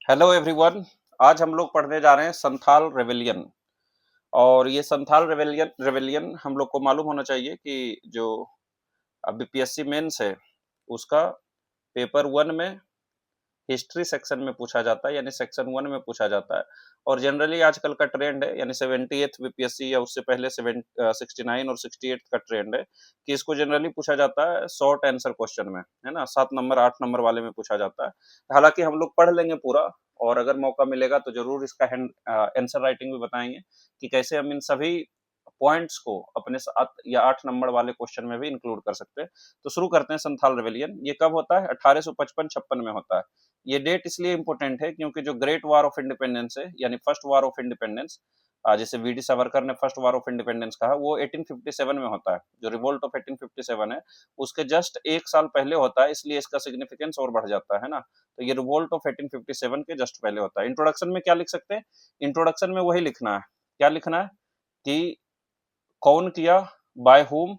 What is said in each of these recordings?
Hello everyone. आज हम लोग पढ़ने जा रहे हैं संथाल रेवेलियन। और ये संथाल रेवेलियन रेवेलियन हम लोग को मालूम होना चाहिए कि जो बीपीएससी मेंस है उसका पेपर वन में हिस्ट्री सेक्शन में पूछा जाता है, यानी सेक्शन वन में पूछा जाता है। और जनरली आजकल का ट्रेंड है, यानी 78th बीपीएससी या उससे पहले 69 और 68 का ट्रेंड है कि इसको जनरली पूछा जाता है शॉर्ट आंसर क्वेश्चन में, है ना। 7 नंबर 8 नंबर वाले में पूछा जाता है। हालांकि हम लोग पढ़ लेंगे पूरा, और अगर मौका मिलेगा तो जरूर इसका आंसर राइटिंग भी बताएंगे कि कैसे हम इन सभी पॉइंट्स को अपने 7 या 8 नंबर वाले क्वेश्चन में भी इंक्लूड कर सकते हैं। तो शुरू करते हैं। संथाल रेवेलियन ये कब होता है? 1855-56 में होता है। ये डेट इसलिए इंपॉर्टेंट है क्योंकि जो ग्रेट वार ऑफ इंडिपेंडेंस है, यानी फर्स्ट वार ऑफ इंडिपेंडेंस, जैसे वीडी सावरकर ने फर्स्ट वार ऑफ इंडिपेंडेंस कहा, वो 1857 में होता है। जो रिवोल्ट ऑफ 1857 है उसके जस्ट 1 साल पहले होता है, इसलिए इसका सिग्निफिकेंस और बढ़ जाता है ना। तो ये रिवोल्ट ऑफ 1857 के जस्ट पहले होता है। इंट्रोडक्शन में क्या लिख सकते हैं? इंट्रोडक्शन में वही लिखना है। क्या लिखना है कि कौन किया, बाय हुम,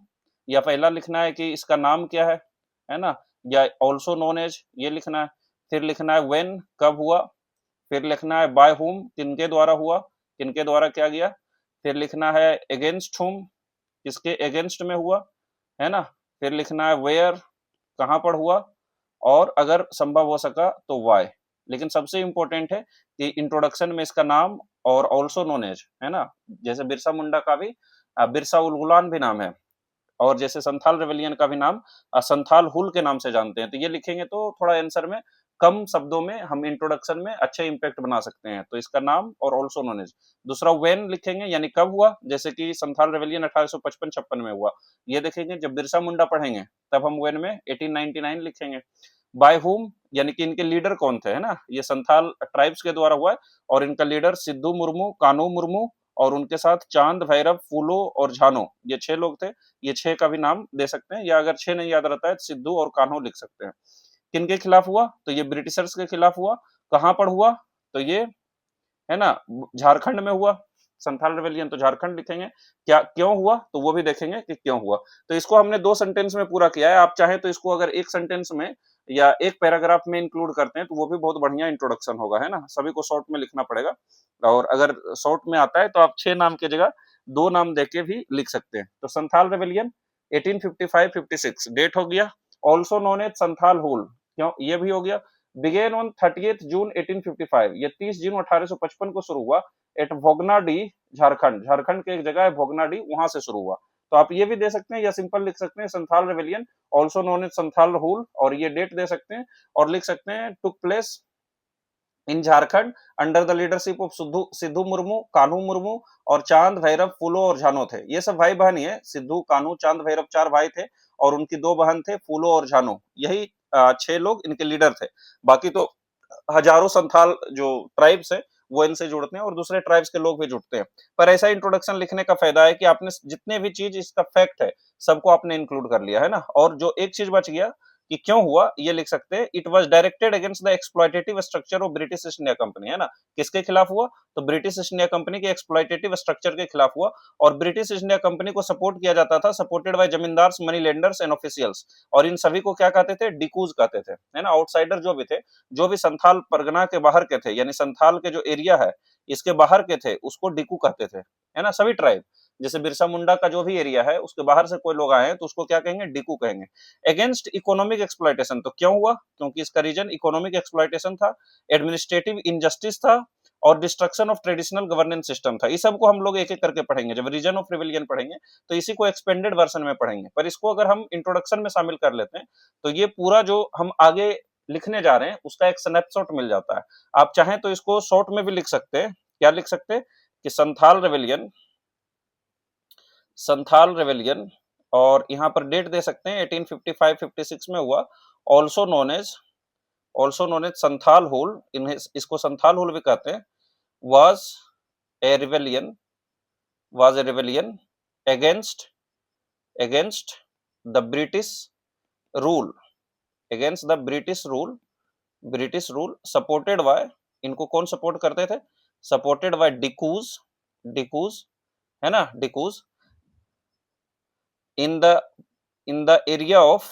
या पहला लिखना है कि इसका नाम क्या है ना, या ऑल्सो नोन एज, ये लिखना है। फिर लिखना है व्हेन, कब हुआ। फिर लिखना है बाय हुम, किनके द्वारा हुआ, किनके द्वारा किया गया। फिर लिखना है अगेंस्ट हुम, किसके अगेंस्ट में हुआ, है ना। फिर लिखना है वेयर, कहाँ पर हुआ, और अगर संभव हो सका तो वाई। लेकिन सबसे इंपॉर्टेंट है कि इंट्रोडक्शन में इसका नाम और ऑल्सो नोन एज, है ना। जैसे बिरसा मुंडा का भी बिरसा उल गुलान भी नाम है, और जैसे संथाल रेवेलियन का भी नाम संथाल हुल के नाम से जानते हैं। तो ये लिखेंगे तो थोड़ा आंसर में कम शब्दों में हम इंट्रोडक्शन में अच्छे इंपैक्ट बना सकते हैं। तो इसका नाम और ऑल्सो नोन एज। दूसरा व्हेन लिखेंगे, यानी कब हुआ, जैसे कि संथाल रेवेलियन 1855-56 में हुआ। ये देखेंगे जब बिरसा मुंडा पढ़ेंगे तब हम व्हेन में 1899 लिखेंगे। बाय हुम, यानी कि इनके लीडर कौन थे, है ना। ये संथाल ट्राइब्स के द्वारा हुआ है, और इनका लीडर सिद्धू मुर्मू, कानू मुर्मू, और उनके साथ चांद, भैरव, फूलो और झानो, ये 6 लोग थे। ये 6 का भी नाम दे सकते हैं, या अगर 6 नहीं याद रहता है तो सिद्धू और कान्हो लिख सकते हैं। किनके खिलाफ हुआ? तो ये ब्रिटिशर्स के खिलाफ हुआ। कहां पर हुआ? तो ये, है ना, झारखंड में हुआ। संथाल रेवेलियन तो झारखंड लिखेंगे। क्या क्यों हुआ तो वो भी देखेंगे कि क्यों हुआ। तो इसको हमने 2 सेंटेंस में पूरा किया है। आप चाहें तो इसको अगर एक सेंटेंस में या एक पैराग्राफ में इंक्लूड करते हैं तो वो भी बहुत बढ़िया इंट्रोडक्शन होगा, है ना। सभी को शॉर्ट में लिखना पड़ेगा, और अगर शॉर्ट में आता है तो आप 6 नाम की जगह 2 नाम देके भी लिख सकते हैं। तो संथाल रेवेलियन 1855-56 डेट हो गया। ऑल्सो नोन एज संथाल हुल, क्यों, ये भी हो गया। बिगेन ऑन 30th जून 1855, ये 30 जून 1855 को शुरू हुआ। एट भोगनाडी, झारखंड, झारखंड की एक जगह है भोगनाडी, वहां से शुरू हुआ। तो आप ये भी दे सकते हैं या सिंपल लिख सकते हैं Santhal rebellion also known as Santhal Hul, और ये डेट दे सकते हैं। और लिख सकते हैं took place in Jharkhand under the leadership of Sidhu Sidhu Murmu, Kanhu Murmu, और चांद, भैरव, फूलो और झानो थे। ये सब भाई बहन ही है। सिद्धू, कान्हू, चांद, भैरव 4 भाई थे, और उनकी 2 बहन थे, फूलो और झानो। यही 6 लोग इनके लीडर थे। बाकी तो हजारों संथाल जो ट्राइब्स है वो इनसे जुड़ते हैं, और दूसरे ट्राइब्स के लोग भी जुड़ते हैं। पर ऐसा इंट्रोडक्शन लिखने का फायदा है कि आपने जितने भी चीज इसका फैक्ट है सबको आपने इंक्लूड कर लिया, है ना। और जो एक चीज बच गया कि क्यों हुआ, ये लिख सकते हैं। It was directed against the exploitative structure of British east India company, है ना। किसके खिलाफ हुआ? तो ब्रिटिश ईस्ट इंडिया कंपनी के एक्सप्लॉयटेटिव स्ट्रक्चर के खिलाफ हुआ। और ब्रिटिश ईस्ट इंडिया कंपनी को सपोर्ट किया जाता था, supported by zamindars, money lenders and officials. और इन सभी को क्या कहते थे? डिकूज कहते थे, है ना। आउटसाइडर जो भी थे, जो भी संथाल परगना के बाहर के थे, यानी संथाल के जो एरिया है इसके बाहर के थे, उसको डिकू कहते थे, है ना। सभी ट्राइब, जैसे बिरसा मुंडा का जो भी एरिया है उसके बाहर से कोई लोग आए हैं तो उसको क्या कहेंगे? डिकू कहेंगे। अगेंस्ट इकोनॉमिक एक्सप्लॉयटेशन, तो क्यों हुआ? क्योंकि इसका रीजन इकोनॉमिक एक्सप्लॉयटेशन था, एडमिनिस्ट्रेटिव इनजस्टिस था, और destruction of traditional governance system था। इस सबको हम लोग एक एक करके पढ़ेंगे। जब रीजन ऑफ रिविलियन पढ़ेंगे तो इसी को एक्सपेंडेड वर्जन में पढ़ेंगे, पर इसको अगर हम इंट्रोडक्शन में शामिल कर लेते हैं तो ये पूरा जो हम आगे लिखने जा रहे हैं उसका एक स्नैपशॉट मिल जाता है। आप चाहें तो इसको शॉर्ट में भी लिख सकते हैं। क्या लिख सकते हैं? कि संथाल रेवेलियन, संथाल रेवेलियन, और यहाँ पर डेट दे सकते हैं 1855-56 में हुआ। Also known as, also known as Santhal Hul, इन्हें इसको संथाल हुल भी कहते हैं। Was a rebellion, was a rebellion against, against the British rule, against the British rule, British rule, supported by, इनको कौन सपोर्ट करते थे? सपोर्टेड बाय डिकूज, डिकूज, है ना, dikus, in the in the area of,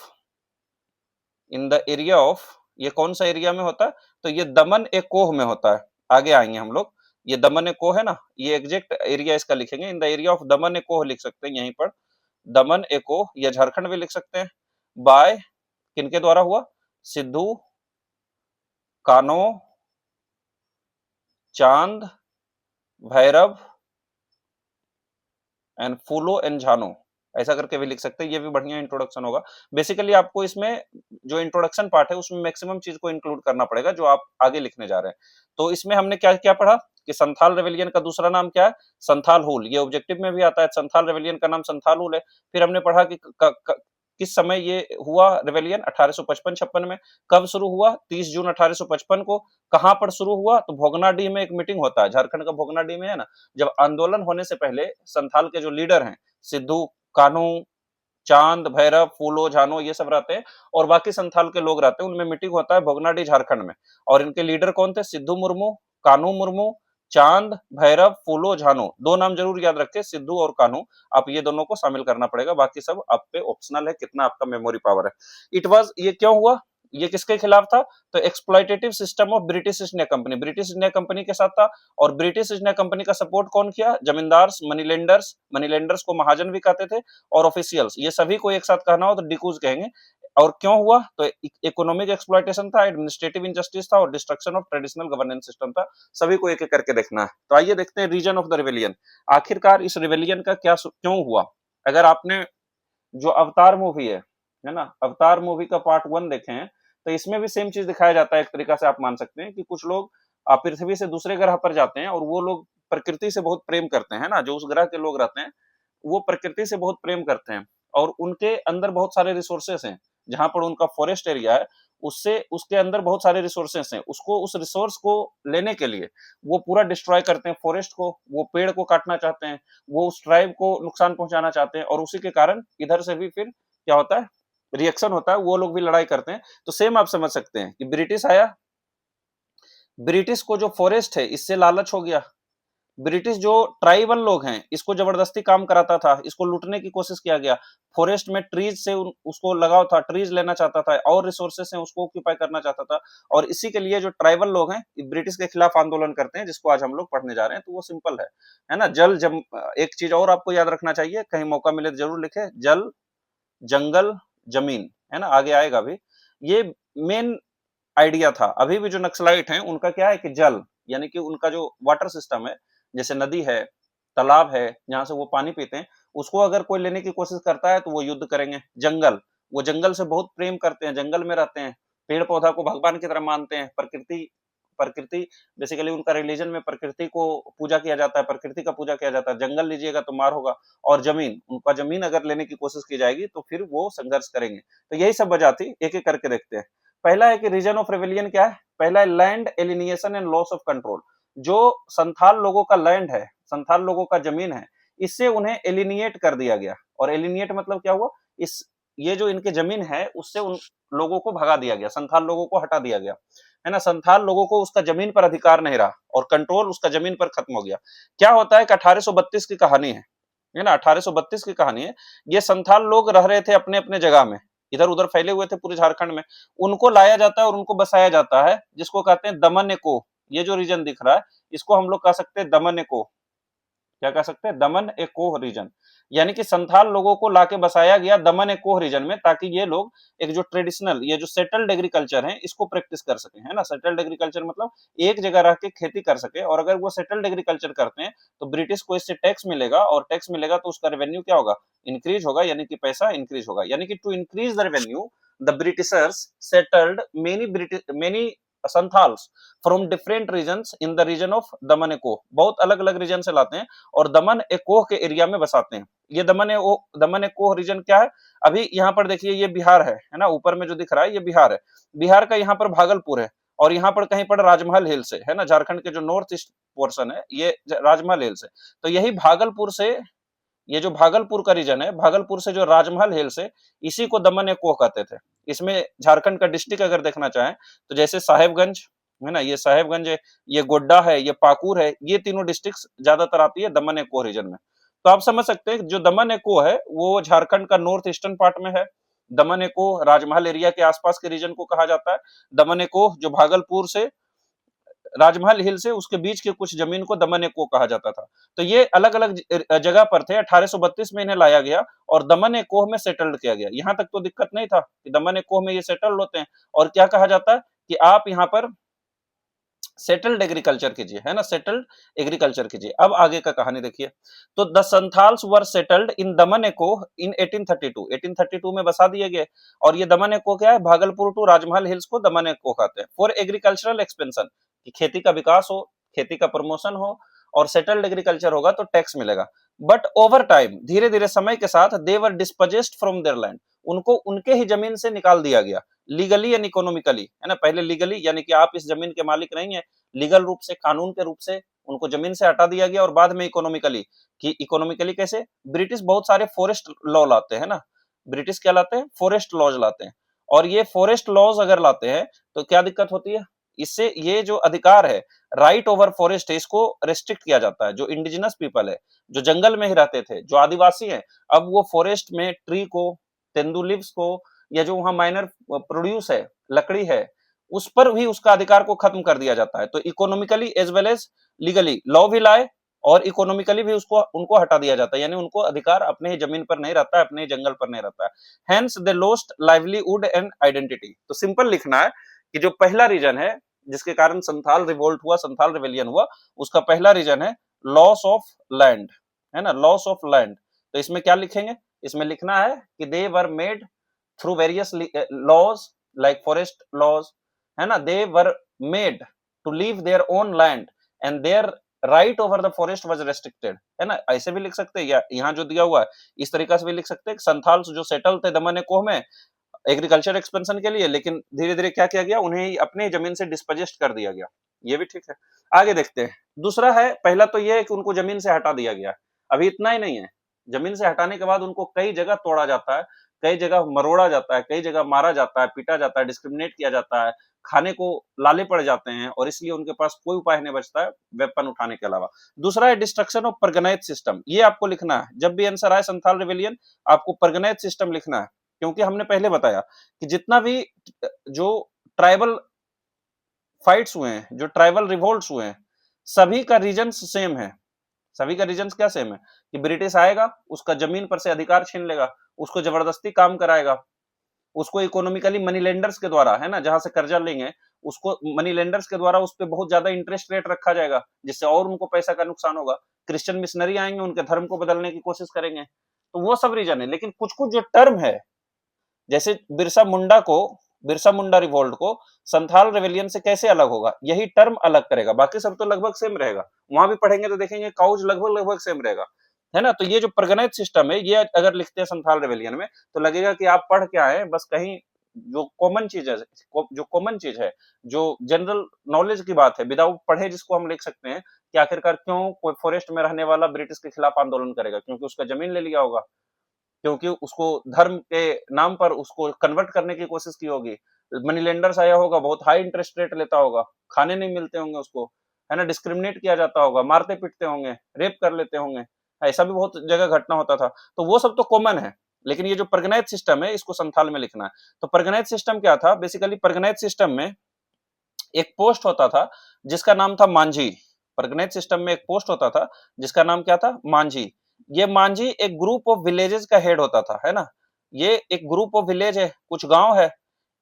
in the area of ये कौन सा area में होता है? तो ये दमन एकोह में होता है। आगे आएंगे हम लोग। ये दमन एकोह है ना, ये एग्जैक्ट एरिया इसका लिखेंगे, इन द एरिया ऑफ दमन एकोह लिख सकते हैं यहीं पर, दमन एकोह, या झारखंड भी लिख सकते हैं। बाय किनके द्वारा हुआ? सिद्धू, कान्हो, चांद, भैरव एंड फूलो एंड झानो, ऐसा करके भी लिख सकते हैं। ये भी बढ़िया इंट्रोडक्शन होगा। बेसिकली आपको इसमें जो इंट्रोडक्शन पार्ट है उसमें मैक्सिमम चीज को इंक्लूड करना पड़ेगा जो आप आगे लिखने जा रहे हैं। तो इसमें हमने क्या क्या पढ़ा कि संथाल रेवेलियन का दूसरा नाम क्या है? संथाल हुल। ये ऑब्जेक्टिव में भी आता है, संथाल रेवेलियन का नाम संथाल हुल है। फिर हमने पढ़ा कि किस समय ये हुआ रेवेलियन? 1855-56 में। कब शुरू हुआ? 30 जून 1855 को। कहां पर शुरू हुआ? तो भोगनाडीह में एक मीटिंग होता है, झारखंड का भोगनाडीह में है ना। जब आंदोलन होने से पहले संथाल के जो लीडर हैं, सिद्धू, कान्हू, चांद, भैरव, फूलो, झानो, ये सब रहते हैं और बाकी संथाल के लोग रहते हैं, उनमें मीटिंग होता है भोगनाडीह झारखंड में। और इनके लीडर कौन थे? सिद्धू मुर्मू, कान्हू मुर्मू, चांद, भैरव, फूलो, झानो। दो नाम जरूर याद रखें, सिद्धू और कान्हू। आप ये दोनों को शामिल करना पड़ेगा, बाकी सब आप पे ऑप्शनल है, कितना आपका मेमोरी पावर है। इट वाज, ये क्यों हुआ? ये किसके खिलाफ था? तो exploitative system of British east India company, British India company के साथ था। और ब्रिटिश ईस्ट इंडिया कंपनी का सपोर्ट कौन किया? जमींदार, मनीलेंडर्स, मनीलेंडर्स को महाजन भी कहते थे, और ऑफिशियल्स, ये सभी को एक साथ कहना हो तो डिकूज कहेंगे। और क्यों हुआ? तो इकोनॉमिक एक्सप्लॉइटेशन था, एडमिनिस्ट्रेटिव इंजस्टिस था और destruction of traditional governance system था। सभी को एक एक करके देखना है। तो आइए देखते हैं रीजन ऑफ द रिवेलियन। आखिरकार इस रिवेलियन का क्या क्यों हुआ? अगर आपने जो अवतार मूवी है ना, अवतार मूवी का पार्ट 1 देखे हैं, तो इसमें भी सेम चीज दिखाया जाता है। एक तरीका से आप मान सकते हैं कि कुछ लोग पृथ्वी से दूसरे ग्रह पर जाते हैं और वो लोग प्रकृति से बहुत प्रेम करते हैं ना, जो उस ग्रह के लोग रहते हैं वो प्रकृति से बहुत प्रेम करते हैं और उनके अंदर बहुत सारे रिसोर्सेस हैं। जहां पर उनका फॉरेस्ट एरिया है, उससे उसके अंदर बहुत सारे रिसोर्सेस हैं, उसको उस रिसोर्स को लेने के लिए वो पूरा डिस्ट्रॉय करते हैं फॉरेस्ट को, वो पेड़ को काटना चाहते हैं, वो उस ट्राइब को नुकसान पहुंचाना चाहते हैं और उसी के कारण इधर से भी फिर क्या होता है? रिएक्शन होता है, वो लोग भी लड़ाई करते हैं। तो सेम आप समझ सकते हैं कि ब्रिटिश आया, ब्रिटिश को जो फॉरेस्ट है इससे लालच हो गया, ब्रिटिश जो ट्राइबल लोग हैं इसको जबरदस्ती काम कराता था, इसको लूटने की कोशिश किया गया, फॉरेस्ट में ट्रीज से उसको लगाव था, ट्रीज लेना चाहता था और रिसोर्सेस हैं उसको ऑक्यूपाई करना चाहता था। और इसी के लिए जो ट्राइबल लोग हैं ब्रिटिश के खिलाफ आंदोलन करते हैं, जिसको आज हम लोग पढ़ने जा रहे हैं। तो वो सिंपल है ना। जल जम, एक चीज और आपको याद रखना चाहिए, कहीं मौका मिले तो जरूर लिखे, जल, जंगल, जमीन, है ना, आगे आएगा भी। ये मेन आइडिया था। अभी भी जो नक्सलाइट हैं उनका क्या है कि जल, यानी कि उनका जो वाटर सिस्टम है, जैसे नदी है, तालाब है, जहां से वो पानी पीते हैं, उसको अगर कोई लेने की कोशिश करता है तो वो युद्ध करेंगे। जंगल, वो जंगल से बहुत प्रेम करते हैं, जंगल में रहते हैं, पेड़ पौधा को भगवान की तरह मानते हैं। प्रकृति प्रकृति बेसिकली उनका रिलीजन में प्रकृति को पूजा किया जाता है, प्रकृति का पूजा किया जाता है। जंगल लीजिएगा तो मार होगा। और जमीन, उनका जमीन अगर लेने की कोशिश की जाएगी तो फिर वो संघर्ष करेंगे। तो यही सब वजह थी, एक एक करके देखते हैं। पहला है कि रीजन ऑफ रेवेलियन क्या है? पहला है land alienation and loss of control. जो संथाल लोगों का लैंड है, संथाल लोगों का जमीन है, इससे उन्हें एलिनिएट कर दिया गया। और एलिनिएट मतलब क्या हुआ? इस ये जो इनके जमीन है उससे उन लोगों को भगा दिया गया, संथाल लोगों को हटा दिया गया, है ना। संथाल लोगों को उसका जमीन पर अधिकार नहीं रहा और कंट्रोल उसका जमीन पर खत्म हो गया। क्या होता है कि 1832 की कहानी है ना, 1832 की कहानी है। ये संथाल लोग रह रहे थे अपने अपने जगह में, इधर उधर फैले हुए थे पूरे झारखंड में। उनको लाया जाता है और उनको बसाया जाता है, जिसको कहते हैं दमन एको। ये जो रीजन दिख रहा है इसको हम लोग कह सकते हैं दमन एको। क्या कह सकते हैं? दमन एकोह रीजन। यानी कि संथाल लोगों को लाके बसाया गया दमन एकोह रीजन में, ताकि ये लोग एक जो ट्रेडिशनल, ये जो सेटल्ड एग्रीकल्चर है इसको प्रैक्टिस कर सके, है ना। सेटल्ड एग्रीकल्चर मतलब एक जगह रह के खेती कर सके। और अगर वो सेटल्ड एग्रीकल्चर करते हैं तो ब्रिटिश को इससे टैक्स मिलेगा, और टैक्स मिलेगा तो उसका रेवेन्यू क्या होगा? इंक्रीज होगा, यानी कि पैसा इंक्रीज होगा। यानी कि to increase the revenue the Britishers settled many Santhals from different regions in the region of Damin-i-Koh. बहुत अलग अलग रीजन से लाते हैं और दमन एकोह के एरिया में बसाते हैं। ये दमन एकोह रीजन क्या है? अभी यहाँ पर देखिए, ये बिहार है ना, ऊपर में जो दिख रहा है ये बिहार है। बिहार का यहाँ पर भागलपुर है और यहाँ पर कहीं पर राजमहल हिल्स है ना। झारखंड के जो नॉर्थ ईस्ट पोर्शन है ये राजमहल हिल्स है। तो यही भागलपुर से, ये जो भागलपुर का रीजन है, भागलपुर से जो राजमहल हिल्स है, इसी को दमन एकोह कहते थे। इसमें झारखंड का डिस्ट्रिक्ट अगर देखना चाहें तो जैसे साहेबगंज है ना, ये साहेबगंज है, ये गोड्डा है, ये पाकुड़ है, ये तीनों डिस्ट्रिक्ट ज्यादातर आती है दमन एकोह रीजन में। तो आप समझ सकते हैं जो दमन एकोह है वो झारखंड का नॉर्थ ईस्टर्न पार्ट में है। दमन एकोह राजमहल एरिया के आसपास के रीजन को कहा जाता है। दमन एकोह जो भागलपुर से राजमहल हिल से उसके बीच के कुछ जमीन को दमन एकोह कहा जाता था। तो ये अलग अलग जगह पर थे। 1832 में इन्हें लाया गया और दमन एकोह में सेटल्ड किया गया। यहां तक तो दिक्कत नहीं था कि दमन एकोह में ये सेटल्ड होते हैं और क्या कहा जाता है कि आप यहाँ पर सेटल्ड एग्रीकल्चर कीजिए, है ना, सेटल्ड एग्रीकल्चर कीजिए। अब आगे का कहानी देखिए। तो the Santhals were settled in दमन एकोह इन 1832। 1832 में बसा दिए गए। और ये दमन एकोह क्या है, भागलपुर टू राजमहल हिल्स को दमन एकोह कहते हैं। फॉर एग्रीकल्चरल एक्सपेंशन, कि खेती का विकास हो, खेती का प्रमोशन हो और सेटल्ड एग्रीकल्चर होगा तो टैक्स मिलेगा। बट ओवर टाइम, धीरे धीरे समय के साथ, दे वर डिस्पोजेस्ड फ्रॉम देयर लैंड, उनको उनके ही जमीन से निकाल दिया गया। लीगली एंड इकोनॉमिकली, है ना, पहले लीगली यानी कि आप इस जमीन के मालिक नहीं है, लीगल रूप से, कानून के रूप से उनको जमीन से हटा दिया गया। और बाद में इकोनॉमिकली, कि इकोनॉमिकली कैसे, ब्रिटिश बहुत सारे फॉरेस्ट लॉ लाते हैं ना, ब्रिटिश क्या लाते हैं, फॉरेस्ट लॉज लाते हैं। और ये फॉरेस्ट लॉज अगर लाते हैं तो क्या दिक्कत होती है, इससे ये जो अधिकार है, राइट ओवर फॉरेस्ट है, इसको रेस्ट्रिक्ट किया जाता है। जो इंडिजिनस पीपल है, जो जंगल में ही रहते थे, जो आदिवासी हैं, अब वो फॉरेस्ट में ट्री को, तेंदू लीव्स को, या जो वहां माइनर प्रोड्यूस है, लकड़ी है, उस पर भी उसका अधिकार को खत्म कर दिया जाता है। तो economically as well as legally law भी लाए और इकोनॉमिकली भी उसको उनको हटा दिया जाता है, यानी उनको अधिकार अपने ही जमीन पर नहीं रहता है, अपने ही जंगल पर नहीं रहता है। Hence they lost livelihood and identity. तो सिंपल लिखना है कि जो पहला रीजन है जिसके कारण संथाल रिवोल्ट हुआ, संथाल रिवेलियन हुआ, उसका पहला रीजन है लॉस ऑफ लैंड, है ना, लॉस ऑफ लैंड। तो इसमें क्या लिखेंगे, इसमें लिखना है कि they were made through various laws like forest laws, है ना, they were made to leave their own land and their right over the forest was restricted, है ना, ऐसे भी लिख सकते हैं, या यहाँ जो दिया हुआ है इस तरीका से भी लिख सकते हैं। संथाल्स जो सेटल थे दमन एकोह में एग्रीकल्चर एक्सपेंशन के लिए, लेकिन धीरे धीरे क्या किया गया, उन्हें अपने जमीन से डिस्पोजेस्ट कर दिया गया। ये भी ठीक है। आगे देखते हैं। दूसरा है, पहला तो ये है कि उनको जमीन से हटा दिया गया। अभी इतना ही नहीं है, जमीन से हटाने के बाद उनको कई जगह तोड़ा जाता है, कई जगह मरोड़ा जाता है, कई जगह मारा जाता है, पीटा जाता है, डिस्क्रिमिनेट किया जाता है, खाने को लाले पड़ जाते हैं और इसलिए उनके पास कोई उपाय नहीं बचता है वेपन उठाने के अलावा। दूसरा है डिस्ट्रक्शन ऑफ परगनाइज सिस्टम। ये आपको लिखना है, जब भी आंसर आए संथाल रिवेलियन, आपको परगनाइज सिस्टम लिखना है, क्योंकि हमने पहले बताया कि जितना भी जो ट्राइबल फाइट्स हुए हैं, जो ट्राइबल रिवोल्ट्स हुए हैं, सभी का रीजन सेम है। सभी का रीजन क्या सेम है कि ब्रिटिश आएगा, उसका जमीन पर से अधिकार छीन लेगा, उसको जबरदस्ती काम कराएगा, उसको इकोनॉमिकली मनी लेंडर्स के द्वारा, है ना, जहां से कर्जा लेंगे उसको मनी लेंडर्स के द्वारा उस पर बहुत ज्यादा इंटरेस्ट रेट रखा जाएगा, जिससे और उनको पैसा का नुकसान होगा। क्रिश्चियन मिशनरी आएंगे, उनके धर्म को बदलने की कोशिश करेंगे। तो वो सब रीजन है। लेकिन कुछ कुछ जो टर्म है, जैसे बिरसा मुंडा रिवोल्ट को संथाल रेवेलियन से कैसे अलग होगा, यही टर्म अलग करेगा, बाकी सब तो लगभग सेम रहेगा। वहां भी पढ़ेंगे तो देखेंगे काउज लगभग लगभग सेम रहेगा, है ना। तो ये जो परगनाइज सिस्टम है, ये अगर लिखते हैं संथाल रेवेलियन में तो लगेगा कि आप पढ़ के आए, बस कहीं जो कॉमन चीज है, जो कॉमन चीज है, जो जनरल नॉलेज की बात है, विदाउट पढ़े जिसको हम लिख सकते हैं कि आखिरकार क्यों कोई फॉरेस्ट में रहने वाला ब्रिटिश के खिलाफ आंदोलन करेगा, क्योंकि उसका जमीन ले लिया होगा, क्योंकि उसको धर्म के नाम पर उसको कन्वर्ट करने की कोशिश की होगी, मनी लेंडर्स आया होगा, बहुत हाई इंटरेस्ट रेट लेता होगा, खाने नहीं मिलते होंगे उसको, है ना, डिस्क्रिमिनेट किया जाता होगा, मारते पीटते होंगे, रेप कर लेते होंगे, ऐसा भी बहुत जगह घटना होता था। तो वो सब तो कॉमन है, लेकिन ये जो परगनाइज सिस्टम है इसको संथाल में लिखना है। तो परगनाइज सिस्टम क्या था, बेसिकली परगनाइज सिस्टम में एक पोस्ट होता था जिसका नाम था मांझी। परगनाइज सिस्टम में एक पोस्ट होता था जिसका नाम क्या था, मांझी। ये मांझी एक ग्रुप ऑफ विलेजेस का हेड होता था, है ना, ये एक ग्रुप ऑफ विलेज है, कुछ गांव है,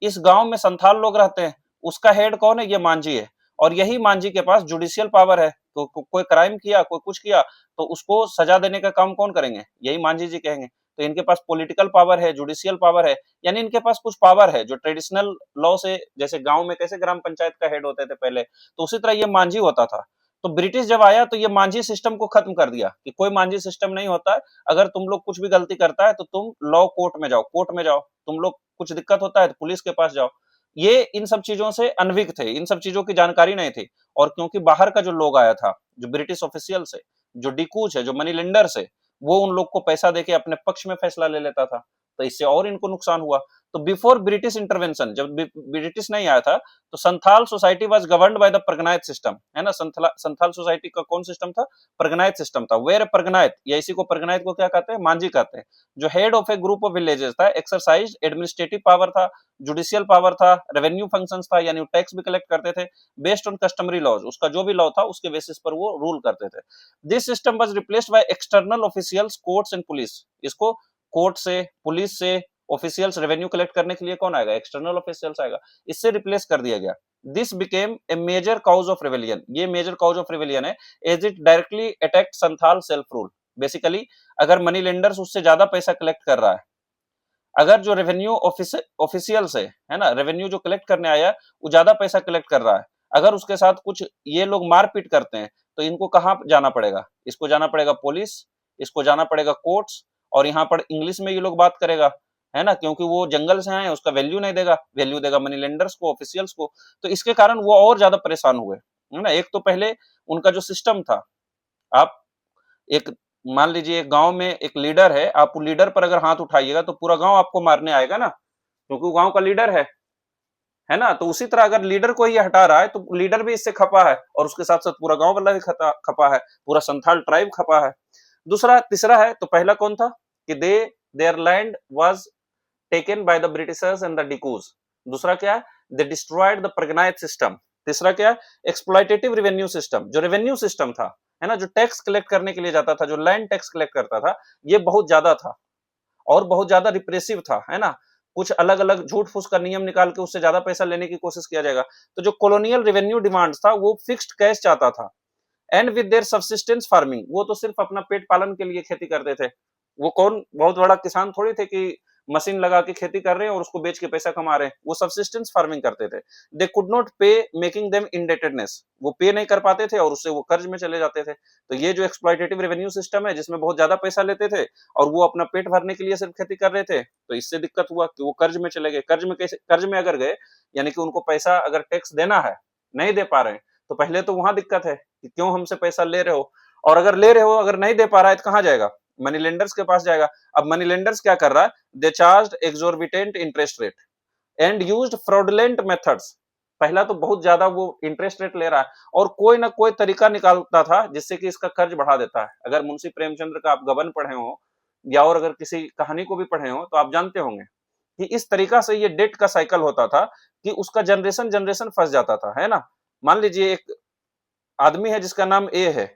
इस गांव में संथाल लोग रहते हैं, उसका हेड कौन है, ये मांझी है। और यही मांझी के पास जुडिशियल पावर है, तो कोई क्राइम किया, कोई कुछ किया तो उसको सजा देने का काम कौन करेंगे, यही मांझी जी कहेंगे। तो इनके पास पॉलिटिकल पावर है, जुडिशियल पावर है, यानी इनके पास कुछ पावर है जो ट्रेडिशनल लॉ से, जैसे गांव में कैसे ग्राम पंचायत का हेड होते थे पहले, तो उसी तरह ये मांझी होता था। तो ब्रिटिश जब आया तो ये मांझी सिस्टम को खत्म कर दिया कि कोई मांझी सिस्टम नहीं होता है, अगर तुम लोग कुछ भी गलती करता है तो तुम लॉ कोर्ट में जाओ, तुम लोग कुछ दिक्कत होता है तो पुलिस के पास जाओ। ये इन सब चीजों से अनभिज्ञ थे, इन सब चीजों की जानकारी नहीं थी। और क्योंकि बाहर का जो लोग आया था, जो ब्रिटिश ऑफिशियल से, जो डिकूच है, जो मनी लेंडर से, वो उन लोग को पैसा देके अपने पक्ष में फैसला ले लेता था, तो इससे और इनको नुकसान हुआ। तो बिफोर ब्रिटिश इंटरवेंशन, जब ब्रिटिश नहीं आया था, तो Santhal society was governed by the Parganait system, है ना। संथाल सोसाइटी का कौन सिस्टम था? परगनायत सिस्टम था। वेयर परगनायत, या इसी को परगनायत को क्या कहते हैं? मांझी कहते हैं। जो head of A group of villages था, एक्सरसाइज एडमिनिस्ट्रेटिव पावर था, जुडिशियल पावर था, रेवेन्यू फंक्शंस था, यानी टैक्स भी कलेक्ट करते थे, बेस्ड ऑन कस्टमरी लॉज, उसका जो भी लॉ था उसके बेसिस पर वो रूल करते थे। This system was replaced by external officials, courts and police. इसको कोर्ट से, पुलिस से, ऑफिशियल्स रेवेन्यू कलेक्ट करने के लिए कौन आएगा? एक्सटर्नल ऑफिशियल्स आएगा। इससे रिप्लेस कर दिया गया। This became a major cause of rebellion, ये मेजर कॉज ऑफ रिवेलियन है, as it directly attacked Santhal self rule. Basically अगर मनी लेंडर्स उससे ज्यादा पैसा कलेक्ट कर रहा है, अगर जो रेवेन्यू ऑफिशियल से, है ना, रेवेन्यू जो कलेक्ट करने आया वो ज्यादा पैसा कलेक्ट कर रहा है, अगर उसके साथ कुछ ये लोग मारपीट करते हैं, तो इनको कहाँ जाना पड़ेगा? इसको जाना पड़ेगा पुलिस, इसको जाना पड़ेगा कोर्ट्स, और यहाँ पर इंग्लिश में ये लोग बात करेगा, है ना, क्योंकि वो जंगल से आए, उसका वैल्यू नहीं देगा, वैल्यू देगा मनी लेंडर्स को, ऑफिशियल्स को। तो इसके कारण वो और ज्यादा परेशान हुए, है ना। एक तो पहले उनका जो सिस्टम था, आप एक मान लीजिए एक गांव में एक लीडर है, आप लीडर पर अगर हाथ उठाइएगा तो पूरा गांव आपको मारने आएगा ना, क्योंकि वो गांव का लीडर है ना। तो उसी तरह अगर लीडर को ही हटा रहा है तो लीडर भी इससे खपा है, और उसके साथ साथ पूरा गांव वाला भी खपा है, पूरा संथाल ट्राइब खपा है। दूसरा, तीसरा है, तो पहला कौन था कि their land was taken by the Britishers and the dikus. दूसरा क्या है? They destroyed the Parganait system. तीसरा क्या है? Exploitative revenue system. जो रेवेन्यू सिस्टम था, है ना, जो टैक्स कलेक्ट करने के लिए जाता था, जो लैंड टैक्स कलेक्ट करता था, ये बहुत ज्यादा था और बहुत ज्यादा रिप्रेसिव था, है ना। कुछ अलग अलग झूठ फूस का नियम निकाल के उससे ज्यादा पैसा लेने की कोशिश किया जाएगा। तो जो कॉलोनियल रेवेन्यू डिमांड था वो फिक्स्ड कैश चाहता था, and with their subsistence farming, वो तो सिर्फ अपना पेट पालन के लिए खेती करते थे। वो कौन बहुत बड़ा किसान थोड़ी थे कि मशीन लगा के खेती कर रहे हैं और उसको बेच के पैसा कमा रहे हैं। वो सब्सिस्टेंस फार्मिंग करते थे। दे कुड नॉट पे, मेकिंग देम इंडेटेडनेस, वो पे नहीं कर पाते थे और उससे वो कर्ज में चले जाते थे। तो ये जो एक्सप्लॉइटेटिव रेवेन्यू सिस्टम है, जिसमें बहुत ज्यादा पैसा लेते थे और वो अपना पेट भरने के लिए सिर्फ खेती कर रहे थे, तो इससे दिक्कत हुआ कि वो कर्ज में चले गए। कर्ज में कैसे? कर्ज में अगर गए, यानी कि उनको पैसा अगर टैक्स देना है, नहीं दे पा रहे हैं, तो पहले तो वहां दिक्कत है कि क्यों हमसे पैसा ले रहे हो, और अगर ले रहे हो, अगर नहीं दे पा रहा है तो कहां जाएगा? मनी लेंडर्स के पास जाएगा। अब मनी लेंडर्स क्या कर रहा है? They charged exorbitant interest rate and used fraudulent methods. पहला तो बहुत ज्यादा वो इंटरेस्ट रेट ले रहा है और कोई ना कोई तरीका निकालता था जिससे कि इसका कर्ज बढ़ा देता है। अगर मुंशी प्रेमचंद्र का आप गबन पढ़े हो या और अगर किसी कहानी को भी पढ़े हो तो आप जानते होंगे कि इस तरीका से ये डेट का साइकिल होता था कि उसका जनरेशन जनरेशन फंस जाता था, है ना। मान लीजिए एक आदमी है जिसका नाम ए है,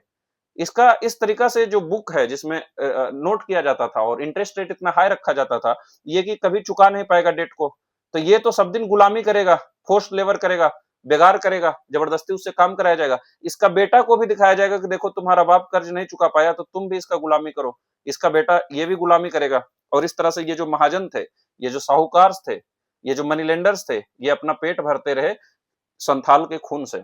इसका इस तरीका से जो बुक है जिसमें नोट किया जाता था और इंटरेस्ट रेट इतना हाई रखा जाता था, ये कि कभी चुका नहीं पाएगा डेट को, तो ये तो सब दिन गुलामी करेगा, फोर्स्ड लेबर करेगा, बेगार करेगा, जबरदस्ती उससे काम कराया जाएगा। इसका बेटा को भी दिखाया जाएगा कि देखो तुम्हारा बाप कर्ज नहीं चुका पाया तो तुम भी इसका गुलामी करो, इसका बेटा ये भी गुलामी करेगा। और इस तरह से ये जो महाजन थे, ये जो साहूकार थे, ये जो मनी लेंडर्स थे, ये अपना पेट भरते रहे संथाल के खून से,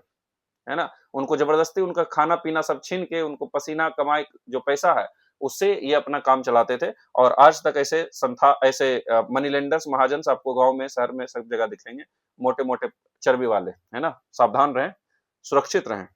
है ना। उनको जबरदस्ती उनका खाना पीना सब छीन के, उनको पसीना कमाई जो पैसा है उससे ये अपना काम चलाते थे। और आज तक ऐसे मनी लेंडर्स, महाजन आपको गांव में, शहर में सब जगह दिखेंगे, मोटे मोटे चर्बी वाले, है ना। सावधान रहें, सुरक्षित रहें।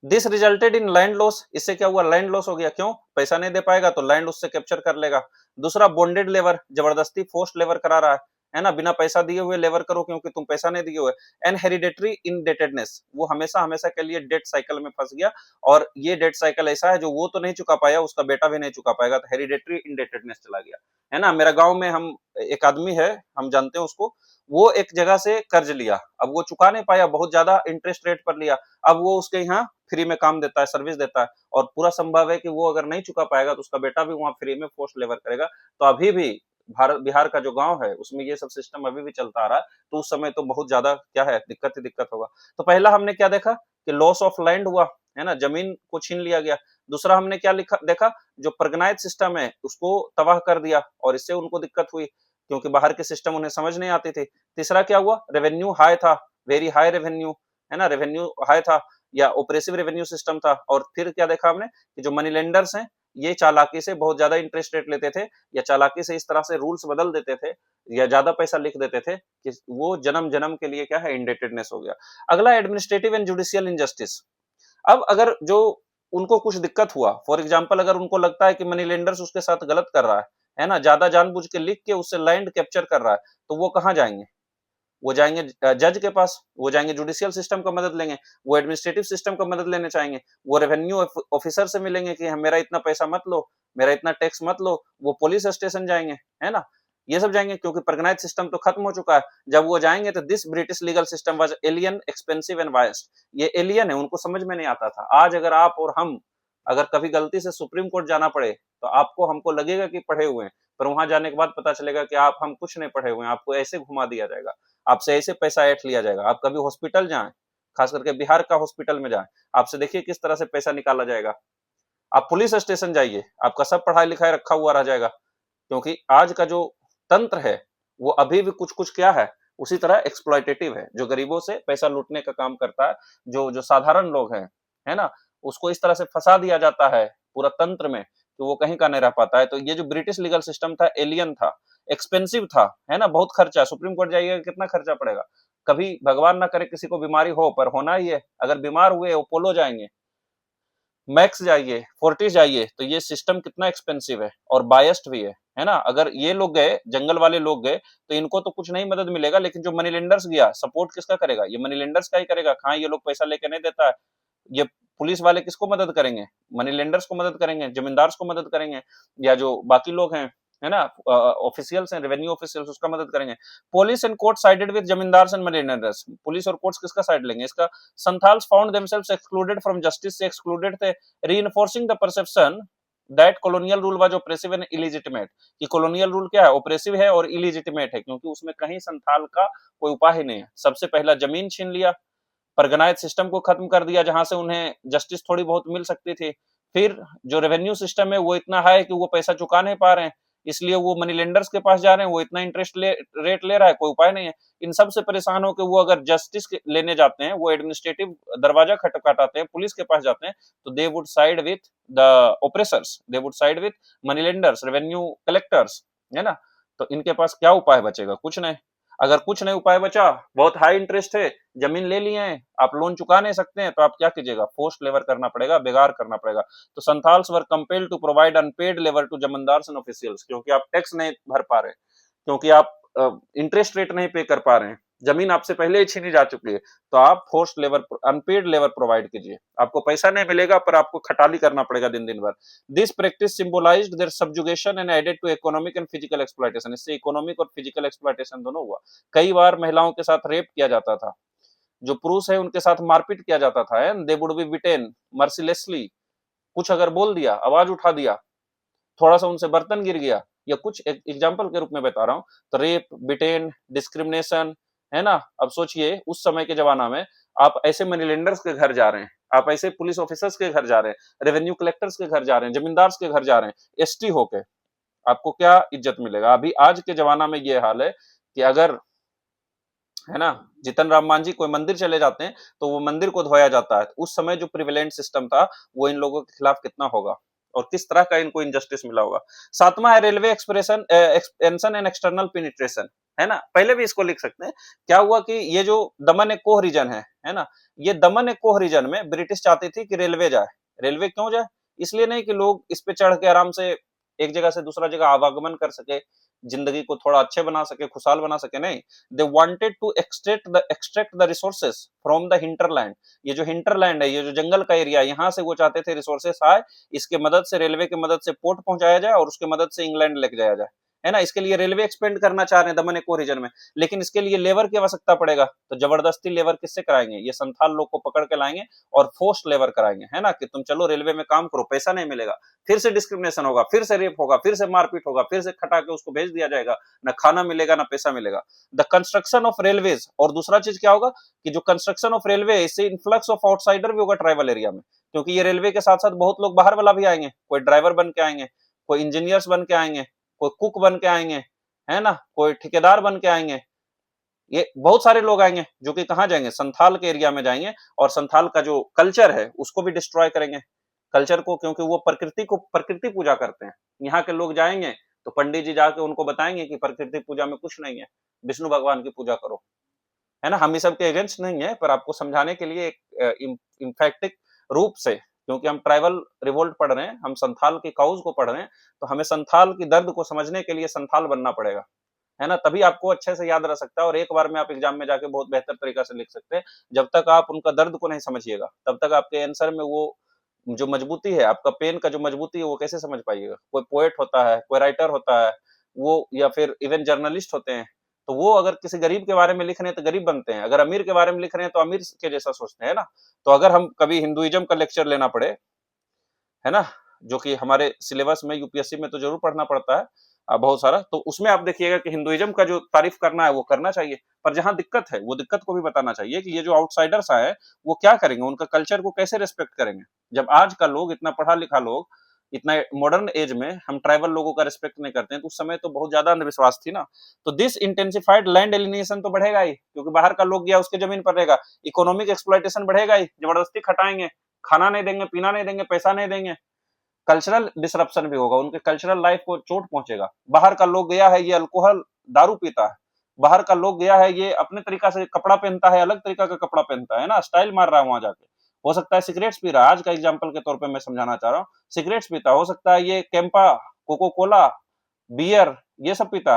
This resulted in land loss. इससे क्या हुआ? लैंड लॉस हो गया। क्यों? पैसा नहीं दे पाएगा तो लैंड उससे कैप्चर कर लेगा। दूसरा, बॉन्डेड लेबर, जबरदस्ती फोर्स्ड लेबर करा रहा है ना, बिना पैसा दिए हुए लेबर करो क्योंकि तुम पैसा नहीं दिए हुए। एंड हेरिडेटरी इनडेटेडनेस, वो हमेशा हमेशा के लिए डेट साइकिल में फंस गया, और ये डेट साइकिल ऐसा है जो वो तो नहीं चुका पाया, उसका बेटा भी नहीं चुका पाएगा, तो हेरिडेटरी इनडेटेडनेस चला गया, है ना। मेरा गांव में हम एक आदमी है, हम जानते हैं उसको, वो एक जगह से कर्ज लिया, अब वो चुका नहीं पाया, बहुत ज्यादा इंटरेस्ट रेट पर लिया, अब वो उसके यहाँ फ्री में काम देता है, सर्विस देता है, और पूरा संभव है कि वो अगर नहीं चुका पाएगा तो उसका बेटा भी वहां फ्री में फोर्स्ड लेबर करेगा। तो अभी भी भारत बिहार का जो गांव है उसमें ये सब सिस्टम अभी भी चलता आ रहा है। तो उस समय तो बहुत ज्यादा क्या है, दिक्कत ही दिक्कत होगा। तो पहला हमने क्या देखा कि लॉस ऑफ लैंड हुआ, है ना, जमीन को छीन लिया गया। दूसरा हमने क्या देखा, जो परगनायत सिस्टम है उसको तबाह कर दिया और इससे उनको दिक्कत हुई क्योंकि बाहर के सिस्टम उन्हें समझ नहीं आते थे। तीसरा क्या हुआ? रेवेन्यू हाई था, वेरी हाई रेवेन्यू, है ना, रेवेन्यू हाई था या ऑपरेसिव रेवेन्यू सिस्टम था। और फिर क्या देखा हमने कि जो मनी लेंडर्स हैं ये चालाकी से बहुत ज्यादा इंटरेस्ट रेट लेते थे, या चालाकी से इस तरह से रूल्स बदल देते थे या ज्यादा पैसा लिख देते थे कि वो जन्म जन्म के लिए क्या है, इंडेटेडनेस हो गया। अगला, एडमिनिस्ट्रेटिव एंड जुडिशियल इनजस्टिस। अब अगर जो उनको कुछ दिक्कत हुआ, फॉर एग्जाम्पल अगर उनको लगता है कि मनी लेंडर्स उसके साथ गलत कर रहा है, है ना, ज्यादा जानबूझ के लिख के उससे लैंड कैप्चर कर रहा है, तो वो कहाँ जाएंगे? वो जाएंगे जज के पास, वो जाएंगे जुडिशियल सिस्टम का मदद लेंगे, वो एडमिनिस्ट्रेटिव सिस्टम का मदद लेने चाहेंगे, वो रेवेन्यू ऑफिसर से मिलेंगे कि मेरा इतना पैसा मत लो, मेरा इतना टैक्स मत लो, वो पुलिस स्टेशन जाएंगे, है ना, ये सब जाएंगे, क्योंकि परगनाइज सिस्टम तो खत्म हो चुका है। जब वो जाएंगे तो this British legal system was alien, expensive and biased. ये एलियन है, उनको समझ में नहीं आता था। आज अगर आप और हम अगर कभी गलती से सुप्रीम कोर्ट जाना पड़े, तो आपको हमको लगेगा कि पढ़े हुए हैं, पर वहां जाने के बाद पता चलेगा कि आप हम कुछ नहीं पढ़े हुए हैं, आपको ऐसे घुमा दिया जाएगा, आपसे ऐसे पैसा ऐंठ लिया जाएगा। आप कभी हॉस्पिटल जाएं, खास करके बिहार का हॉस्पिटल में जाएं, आपसे देखिए किस तरह से पैसा निकाला जाएगा। आप पुलिस स्टेशन जाइए, आपका सब पढ़ाई लिखाई रखा हुआ रह जाएगा, क्योंकि आज का जो तंत्र है वो अभी भी कुछ कुछ क्या है, उसी तरह एक्सप्लॉयटेटिव है, जो गरीबों से पैसा लूटने का काम करता है। जो जो साधारण लोग हैं, है ना, उसको इस तरह से फंसा दिया जाता है पूरा तंत्र में कि वो कहीं का नहीं रह पाता है। तो ये जो ब्रिटिश लीगल सिस्टम था, एलियन था, एक्सपेंसिव था, है ना, बहुत खर्चा, सुप्रीम कोर्ट जाइएगा कितना खर्चा पड़ेगा। कभी भगवान ना करे किसी को बीमारी हो, पर होना ही है, अगर बीमार हुए अपोलो जाएंगे, मैक्स जाइए, फोर्टिस जाइए, तो ये सिस्टम कितना एक्सपेंसिव है और बायस्ड भी है ना। अगर ये लोग गए, जंगल वाले लोग गए, तो इनको तो कुछ नहीं मदद मिलेगा, लेकिन जो मनी लेंडर्स गया, सपोर्ट किसका करेगा? ये मनी लेंडर्स का ही करेगा। कहाँ ये लोग पैसा लेके नहीं देता है, ये पुलिस वाले किसको मदद करेंगे? मनी लेंडर्स को मदद करेंगे, जमींदार को मदद करेंगे, या जो बाकी लोग हैं, है ना, ऑफिशियल्स हैं, रेवेन्यू ऑफिशियल्स, उसका मदद करेंगे। Police and court sided with zamindars and money lenders. Police और कोर्ट्स किसका साइड लेंगे? इसका Santhals found themselves excluded from justice, से एक्सक्लूडेड थे, reinforcing the perception that colonial rule was oppressive and illegitimate. कि कॉलोनियल रूल क्या है? ऑप्रेसिव है और इलिजिटिमेट है, क्योंकि उसमें कहीं संथाल का कोई उपाय ही नहीं है। सबसे पहला जमीन छीन लिया, परगनाइज सिस्टम को खत्म कर दिया, जहां से उन्हें जस्टिस थोड़ी बहुत मिल सकती थी। फिर जो रेवेन्यू सिस्टम है वो इतना हाई कि वो पैसा चुका नहीं पा रहे हैं, इसलिए वो मनी लेंडर्स के पास जा रहे हैं, वो इतना इंटरेस्ट रेट ले रहा है, कोई उपाय नहीं है। इन सब से परेशान होकर वो अगर जस्टिस लेने जाते हैं, वो एडमिनिस्ट्रेटिव दरवाजा खटखटाते हैं, पुलिस के पास जाते हैं, तो they would side with the oppressors, they would side with money lenders, revenue collectors, है ना। तो इनके पास क्या उपाय बचेगा? कुछ नहीं। अगर कुछ नहीं उपाय बचा, बहुत हाई इंटरेस्ट है, जमीन ले लिए हैं, आप लोन चुका नहीं सकते हैं, तो आप क्या कीजिएगा? फोर्स्ड लेबर करना पड़ेगा, बेगार करना पड़ेगा। तो Santhals were compelled to provide unpaid labour to zamindars and officials, क्योंकि आप टैक्स नहीं भर पा रहे, क्योंकि आप इंटरेस्ट रेट नहीं पे कर पा रहे हैं, जमीन आपसे पहले ही छीनी जा चुकी है, तो आप forced labour, unpaid labour provide कीजिए। आपको पैसा नहीं मिलेगा, पर आपको खटाली करना पड़ेगा दिन दिन भर। This practice symbolized their subjugation and added to economic and physical exploitation. इससे इकोनॉमिक और फिजिकल एक्सप्लॉयटेशन दोनों हुआ। कई बार महिलाओं के साथ रेप किया जाता था, जो पुरुष है उनके साथ मारपीट किया जाता था, एंड दे वुड बी बिटेन मर्सिलेसली। कुछ अगर बोल दिया, आवाज उठा दिया, थोड़ा सा उनसे बर्तन गिर गया, या कुछ एग्जाम्पल के रूप में बता रहा हूं, तो रेप, बिटेन, डिस्क्रिमिनेशन, है ना। अब सोचिए उस समय के जमाना में आप ऐसे मनी लेंडर्स के घर जा रहे हैं, आप ऐसे पुलिस ऑफिसर्स के घर जा रहे हैं, रेवेन्यू कलेक्टर्स के घर जा रहे हैं, जमींदार के घर जा रहे हैं, एसटी होके, आपको क्या इज्जत मिलेगा? अभी आज के जमाना में ये हाल है कि अगर, है ना, जितन राम मांझी कोई मंदिर चले जाते हैं, तो वो मंदिर को धोया जाता है। उस समय जो प्रिविलेंट सिस्टम था, वो इन लोगों के खिलाफ कितना होगा और किस तरह का इनको इनजस्टिस मिला होगा। सातवां है railway expression expansion and external penetration, है ना। पहले भी इसको लिख सकते हैं। क्या हुआ कि ये जो दमन एक कोह रीजन है ना, ये दमन एक कोह रीजन में ब्रिटिश चाहती थी कि रेलवे जाए। रेलवे क्यों जाए? इसलिए नहीं कि लोग इस पे चढ़ के आराम से एक जगह से दूसरा जगह आवागमन कर सके, जिंदगी को थोड़ा अच्छे बना सके, खुशहाल बना सके, नहीं। They wanted to extract the resources from the hinterland. ये जो हिंटरलैंड है, ये जो जंगल का एरिया, यहाँ से वो चाहते थे रिसोर्सेस आए, इसके मदद से, रेलवे की मदद से पोर्ट पहुंचाया जाए और उसके मदद से इंग्लैंड लेके जाया जाए, है ना। इसके लिए रेलवे एक्सपेंड करना चाह रहे हैं दमन एको रीजन में, लेकिन इसके लिए लेबर की आवश्यकता पड़ेगा, तो जबरदस्ती लेबर किससे कराएंगे? ये संथाल लोग को पकड़ के लाएंगे और फोर्स्ड लेबर कराएंगे, है ना, कि तुम चलो रेलवे में काम करो, पैसा नहीं मिलेगा, फिर से डिस्क्रिमिनेशन होगा, फिर से रेप होगा, फिर से मारपीट होगा, फिर से खटा के उसको भेज दिया जाएगा, ना खाना मिलेगा ना पैसा मिलेगा। द कंस्ट्रक्शन ऑफ रेलवेज, और दूसरा चीज क्या होगा कि जो कंस्ट्रक्शन ऑफ रेलवे, इससे इन्फ्लक्स ऑफ आउटसाइडर भी होगा ट्राइबल एरिया में, क्योंकि ये रेलवे के साथ साथ बहुत लोग बाहर वाला भी आएंगे, कोई ड्राइवर बन के आएंगे, कोई इंजीनियर्स बन के आएंगे, कोई कुक बन के आएंगे, है ना, कोई ठेकेदार बन के आएंगे। ये बहुत सारे लोग आएंगे जो कि कहाँ जाएंगे? संथाल के एरिया में जाएंगे, और संथाल का जो कल्चर है उसको भी डिस्ट्रॉय करेंगे, कल्चर को, क्योंकि वो प्रकृति पूजा करते हैं। यहाँ के लोग जाएंगे तो पंडित जी जाके उनको बताएंगे कि प्रकृति पूजा में कुछ नहीं है, विष्णु भगवान की पूजा करो, है ना। हम इस सब के अगेंस्ट नहीं है, पर आपको समझाने के लिए एक इम्फैक्टिक रूप से क्योंकि हम ट्राइबल रिवोल्ट पढ़ रहे हैं, हम संथाल की काउज को पढ़ रहे हैं, तो हमें संथाल की दर्द को समझने के लिए संथाल बनना पड़ेगा, है ना? तभी आपको अच्छे से याद रह सकता है और एक बार में आप एग्जाम में जाके बहुत बेहतर तरीका से लिख सकते हैं। जब तक आप उनका दर्द को नहीं समझिएगा, तब तक आपके आंसर में वो जो मजबूती है, आपका पेन का जो मजबूती है, वो कैसे समझ पाइएगा? कोई पोएट होता है, कोई राइटर होता है, वो या फिर इवन जर्नलिस्ट होते हैं, तो वो अगर किसी गरीब के बारे में लिख रहे हैं तो गरीब बनते हैं, अगर अमीर के बारे में लिख रहे हैं तो अमीर के जैसा सोचते हैं ना। तो अगर हम कभी हिंदुइज्म का लेक्चर लेना पड़े, है ना, जो कि हमारे सिलेबस में यूपीएससी में तो जरूर पढ़ना पड़ता है बहुत सारा, तो उसमें आप देखिएगा कि हिंदुइज्म का जो तारीफ करना है वो करना चाहिए, पर जहां दिक्कत है वो दिक्कत को भी बताना चाहिए कि ये जो आउटसाइडर्स आए वो क्या करेंगे, उनका कल्चर को कैसे रिस्पेक्ट करेंगे। जब आज का लोग इतना पढ़ा लिखा लोग इतना मॉडर्न एज में हम ट्राइबल लोगों का रिस्पेक्ट नहीं करते हैं, तो उस समय तो बहुत ज्यादा अंधविश्वास थी ना। तो दिस इंटेंसिफाइड लैंड एलिनेशन तो बढ़ेगा ही, क्योंकि बाहर का लोग गया उसके जमीन पर रहेगा, इकोनॉमिक एक्सप्लॉइटेशन बढ़ेगा ही, जबरदस्ती खटाएंगे, खाना नहीं देंगे, पीना नहीं देंगे, पैसा नहीं देंगे, कल्चरल डिसरप्शन भी होगा, उनके कल्चरल लाइफ को चोट पहुंचेगा। बाहर का लोग गया है, ये अल्कोहल दारू पीता है, बाहर का लोग गया है, ये अपने तरीका से कपड़ा पहनता है, अलग तरीका का कपड़ा पहनता है ना, स्टाइल मार रहा है वहां जाके। हो सकता है सिगरेट्स पी रहा है, आज का एग्जाम्पल के तौर पे मैं समझाना चाह रहा हूँ, सिगरेट्स पीता है, हो सकता है ये कैंपा, कोको कोला, बियर, ये सब पीता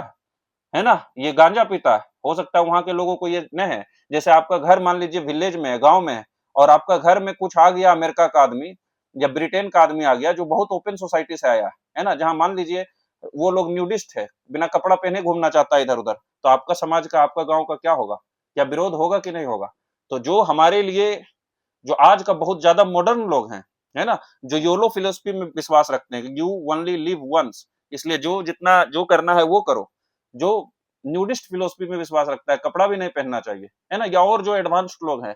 है ना, ये गांजा पीता है, हो सकता है वहां के लोगों को ये न है। जैसे आपका घर मान लीजिए विलेज में है, गांव में है, और आपका घर में कुछ आ गया अमेरिका का आदमी या ब्रिटेन का आदमी आ गया जो बहुत ओपन सोसाइटी से आया है ना, जहां मान लीजिए वो लोग न्यूडिस्ट है, बिना कपड़ा पहने घूमना चाहता है इधर उधर, तो आपका समाज का, आपका गांव का क्या होगा? क्या विरोध होगा कि नहीं होगा? तो जो हमारे लिए, जो आज का बहुत ज्यादा मॉडर्न लोग हैं, है ना, जो योलो फिलोसफी में विश्वास रखते हैं, यू ओनली लिव वंस, इसलिए जो जितना जो करना है वो करो, जो न्यूडिस्ट फिलोसफी में विश्वास रखता है, कपड़ा भी नहीं पहनना चाहिए, है ना, या और जो एडवांस्ड लोग हैं,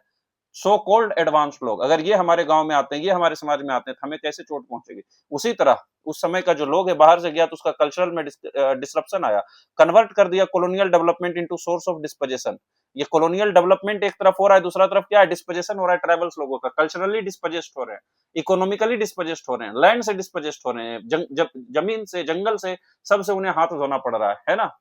सो कॉल्ड एडवांस्ड लोग, अगर ये हमारे गांव में आते हैं, ये हमारे समाज में आते हैं, तो हमें कैसे चोट पहुंचेगी? उसी तरह उस समय का जो लोग है बाहर से गया तो उसका कल्चरल में डिसरप्शन आया, कन्वर्ट कर दिया colonial development into source of disposition. ये कॉलोनियल डेवलपमेंट एक तरफ हो रहा है, दूसरा तरफ क्या है, डिस्पोजेशन हो रहा है, ट्राइबल्स लोगों का कल्चरली डिस्पोजेस्ट हो रहे हैं, इकोनॉमिकली डिस्पोजेस्ट हो रहे हैं, लैंड से डिस्पोजेस्ट हो रहे हैं, जमीन से, जंगल से, सबसे उन्हें हाथ धोना पड़ रहा है ना।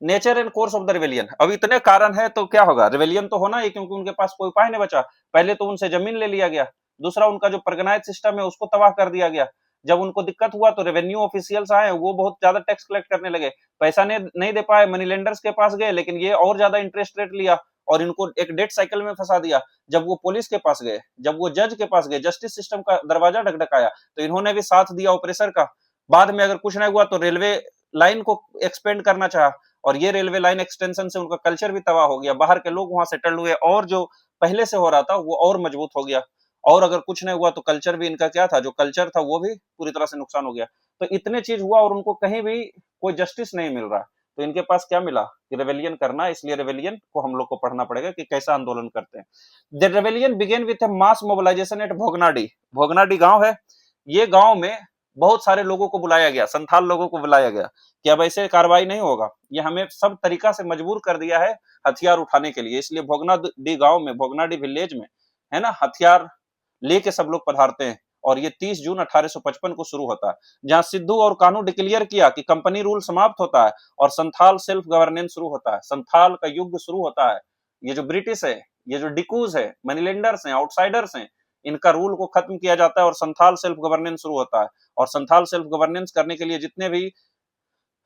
Nature and course of the rebellion, अब इतने कारण है तो क्या होगा, रिवेलियन तो होना ही, क्योंकि उनके पास कोई उपाय नहीं बचा। पहले तो उनसे जमीन ले लिया गया, दूसरा उनका जो परगनाइज सिस्टम है उसको तबाह कर दिया गया। जब उनको दिक्कत हुआ तो रेवेन्यू ऑफिशियल्स आए, वो बहुत ज्यादा टैक्स कलेक्ट करने लगे, पैसा नहीं दे पाए, मनी लेंडर्स के पास गए, लेकिन ये और ज्यादा इंटरेस्ट रेट लिया और इनको एक डेट साइकिल में फंसा दिया। जब वो पुलिस के पास गए, जब वो जज के पास गए, जस्टिस सिस्टम का दरवाजा ढकढकाया, तो इन्होंने भी साथ दिया ऑपरेसर का। बाद में अगर कुछ नहीं हुआ तो रेलवे लाइन को एक्सपेंड करना चाहा, और ये रेलवे लाइन एक्सटेंशन से उनका कल्चर भी तबाह हो गया, बाहर के लोग वहां सेटल हुए, और जो पहले से हो रहा था वो और मजबूत हो गया। और अगर कुछ नहीं हुआ तो कल्चर भी इनका क्या था, जो कल्चर था वो भी पूरी तरह से नुकसान हो गया। तो इतने चीज हुआ और उनको कहीं भी कोई जस्टिस नहीं मिल रहा, तो इनके पास क्या मिला कि रेवेलियन करना है, इसलिए रेवेलियन को हम लोग को पढ़ना पड़ेगा कि कैसा आंदोलन करते हैं। The rebellion began with a mass mobilization at Bhognadih, Bhognadih गांव है, ये गांव में बहुत सारे लोगों को बुलाया गया, संथाल लोगों को बुलाया गया कि अब ऐसे कार्रवाई नहीं होगा, ये हमें सब तरीका से मजबूर कर दिया है हथियार उठाने के लिए। इसलिए भोगनाडी गांव में, भोगनाडी विलेज में, है ना, हथियार लेके सब लोग पधारते हैं, और ये 30 जून 1855 को शुरू होता है, जहां सिद्धू और कानू डिक्लेयर किया कि कंपनी रूल समाप्त होता है और संथाल सेल्फ गवर्नेंस शुरू होता है, संथाल का युग शुरू होता है। ये जो ब्रिटिश है, ये जो डिकूज है, मनीलेंडर्स हैं, आउटसाइडर्स हैं, इनका रूल को खत्म किया जाता है और संथाल सेल्फ गवर्नेंस शुरू होता है। और संथाल सेल्फ गवर्नेंस करने के लिए जितने भी,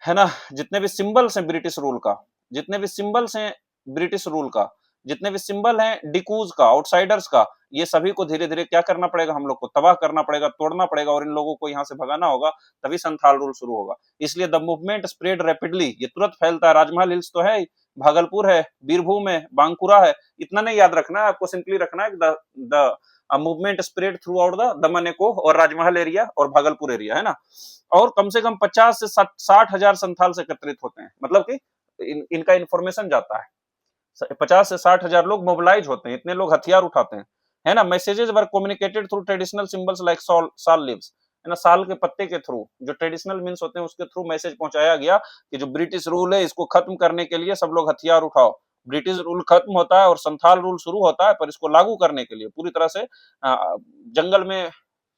है ना, जितने भी सिंबल्स हैं ब्रिटिश रूल का, जितने भी सिंबल्स हैं ब्रिटिश रूल का, जितने भी सिंबल हैं डिकूज का, आउटसाइडर्स का, ये सभी को धीरे धीरे क्या करना पड़ेगा, हम लोग को तबाह करना पड़ेगा, तोड़ना पड़ेगा, और इन लोगों को यहाँ से भगाना होगा, तभी संथाल रूल शुरू होगा। इसलिए द मूवमेंट स्प्रेड रैपिडली, ये तुरंत फैलता है। राजमहल हिल्स तो है, भागलपुर है, बीरभूम है, बांकुरा है, इतना नहीं याद रखना है आपको, सिंपली रखना है the movement spread through out the दमन एको और राजमहल एरिया और भागलपुर एरिया, है ना। और कम से कम 50 से 60 हजार संथाल से एकत्रित होते हैं, मतलब कि इनका इंफॉर्मेशन जाता है, 50 से 60 हजार लोग मोबिलाइज होते हैं, इतने लोग हथियार उठाते हैं, है ना। Messages were communicated through traditional symbols like sal leaves, है ना, साल के पत्ते के थ्रू, जो ट्रेडिशनल मीन्स होते हैं उसके थ्रू मैसेज पहुंचाया गया कि जो ब्रिटिश रूल है इसको खत्म करने के लिए सब लोग हथियार उठाओ। ब्रिटिश रूल खत्म होता है और संथाल रूल शुरू होता है, पर इसको लागू करने के लिए पूरी तरह से जंगल में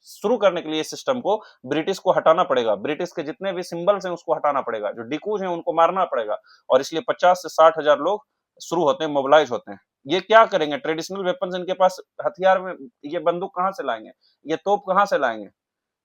शुरू करने के लिए सिस्टम को ब्रिटिश को हटाना पड़ेगा, ब्रिटिश के जितने भी सिंबल्स हैं उसको हटाना पड़ेगा, जो डिकूज हैं उनको मारना पड़ेगा, और इसलिए 50 से 60 हजार लोग शुरू होते हैं, मोबिलाइज होते हैं। ये क्या करेंगे? ट्रेडिशनल वेपन्स इनके पास हथियार में, ये बंदूक कहाँ से लाएंगे? ये तोप कहाँ से लाएंगे?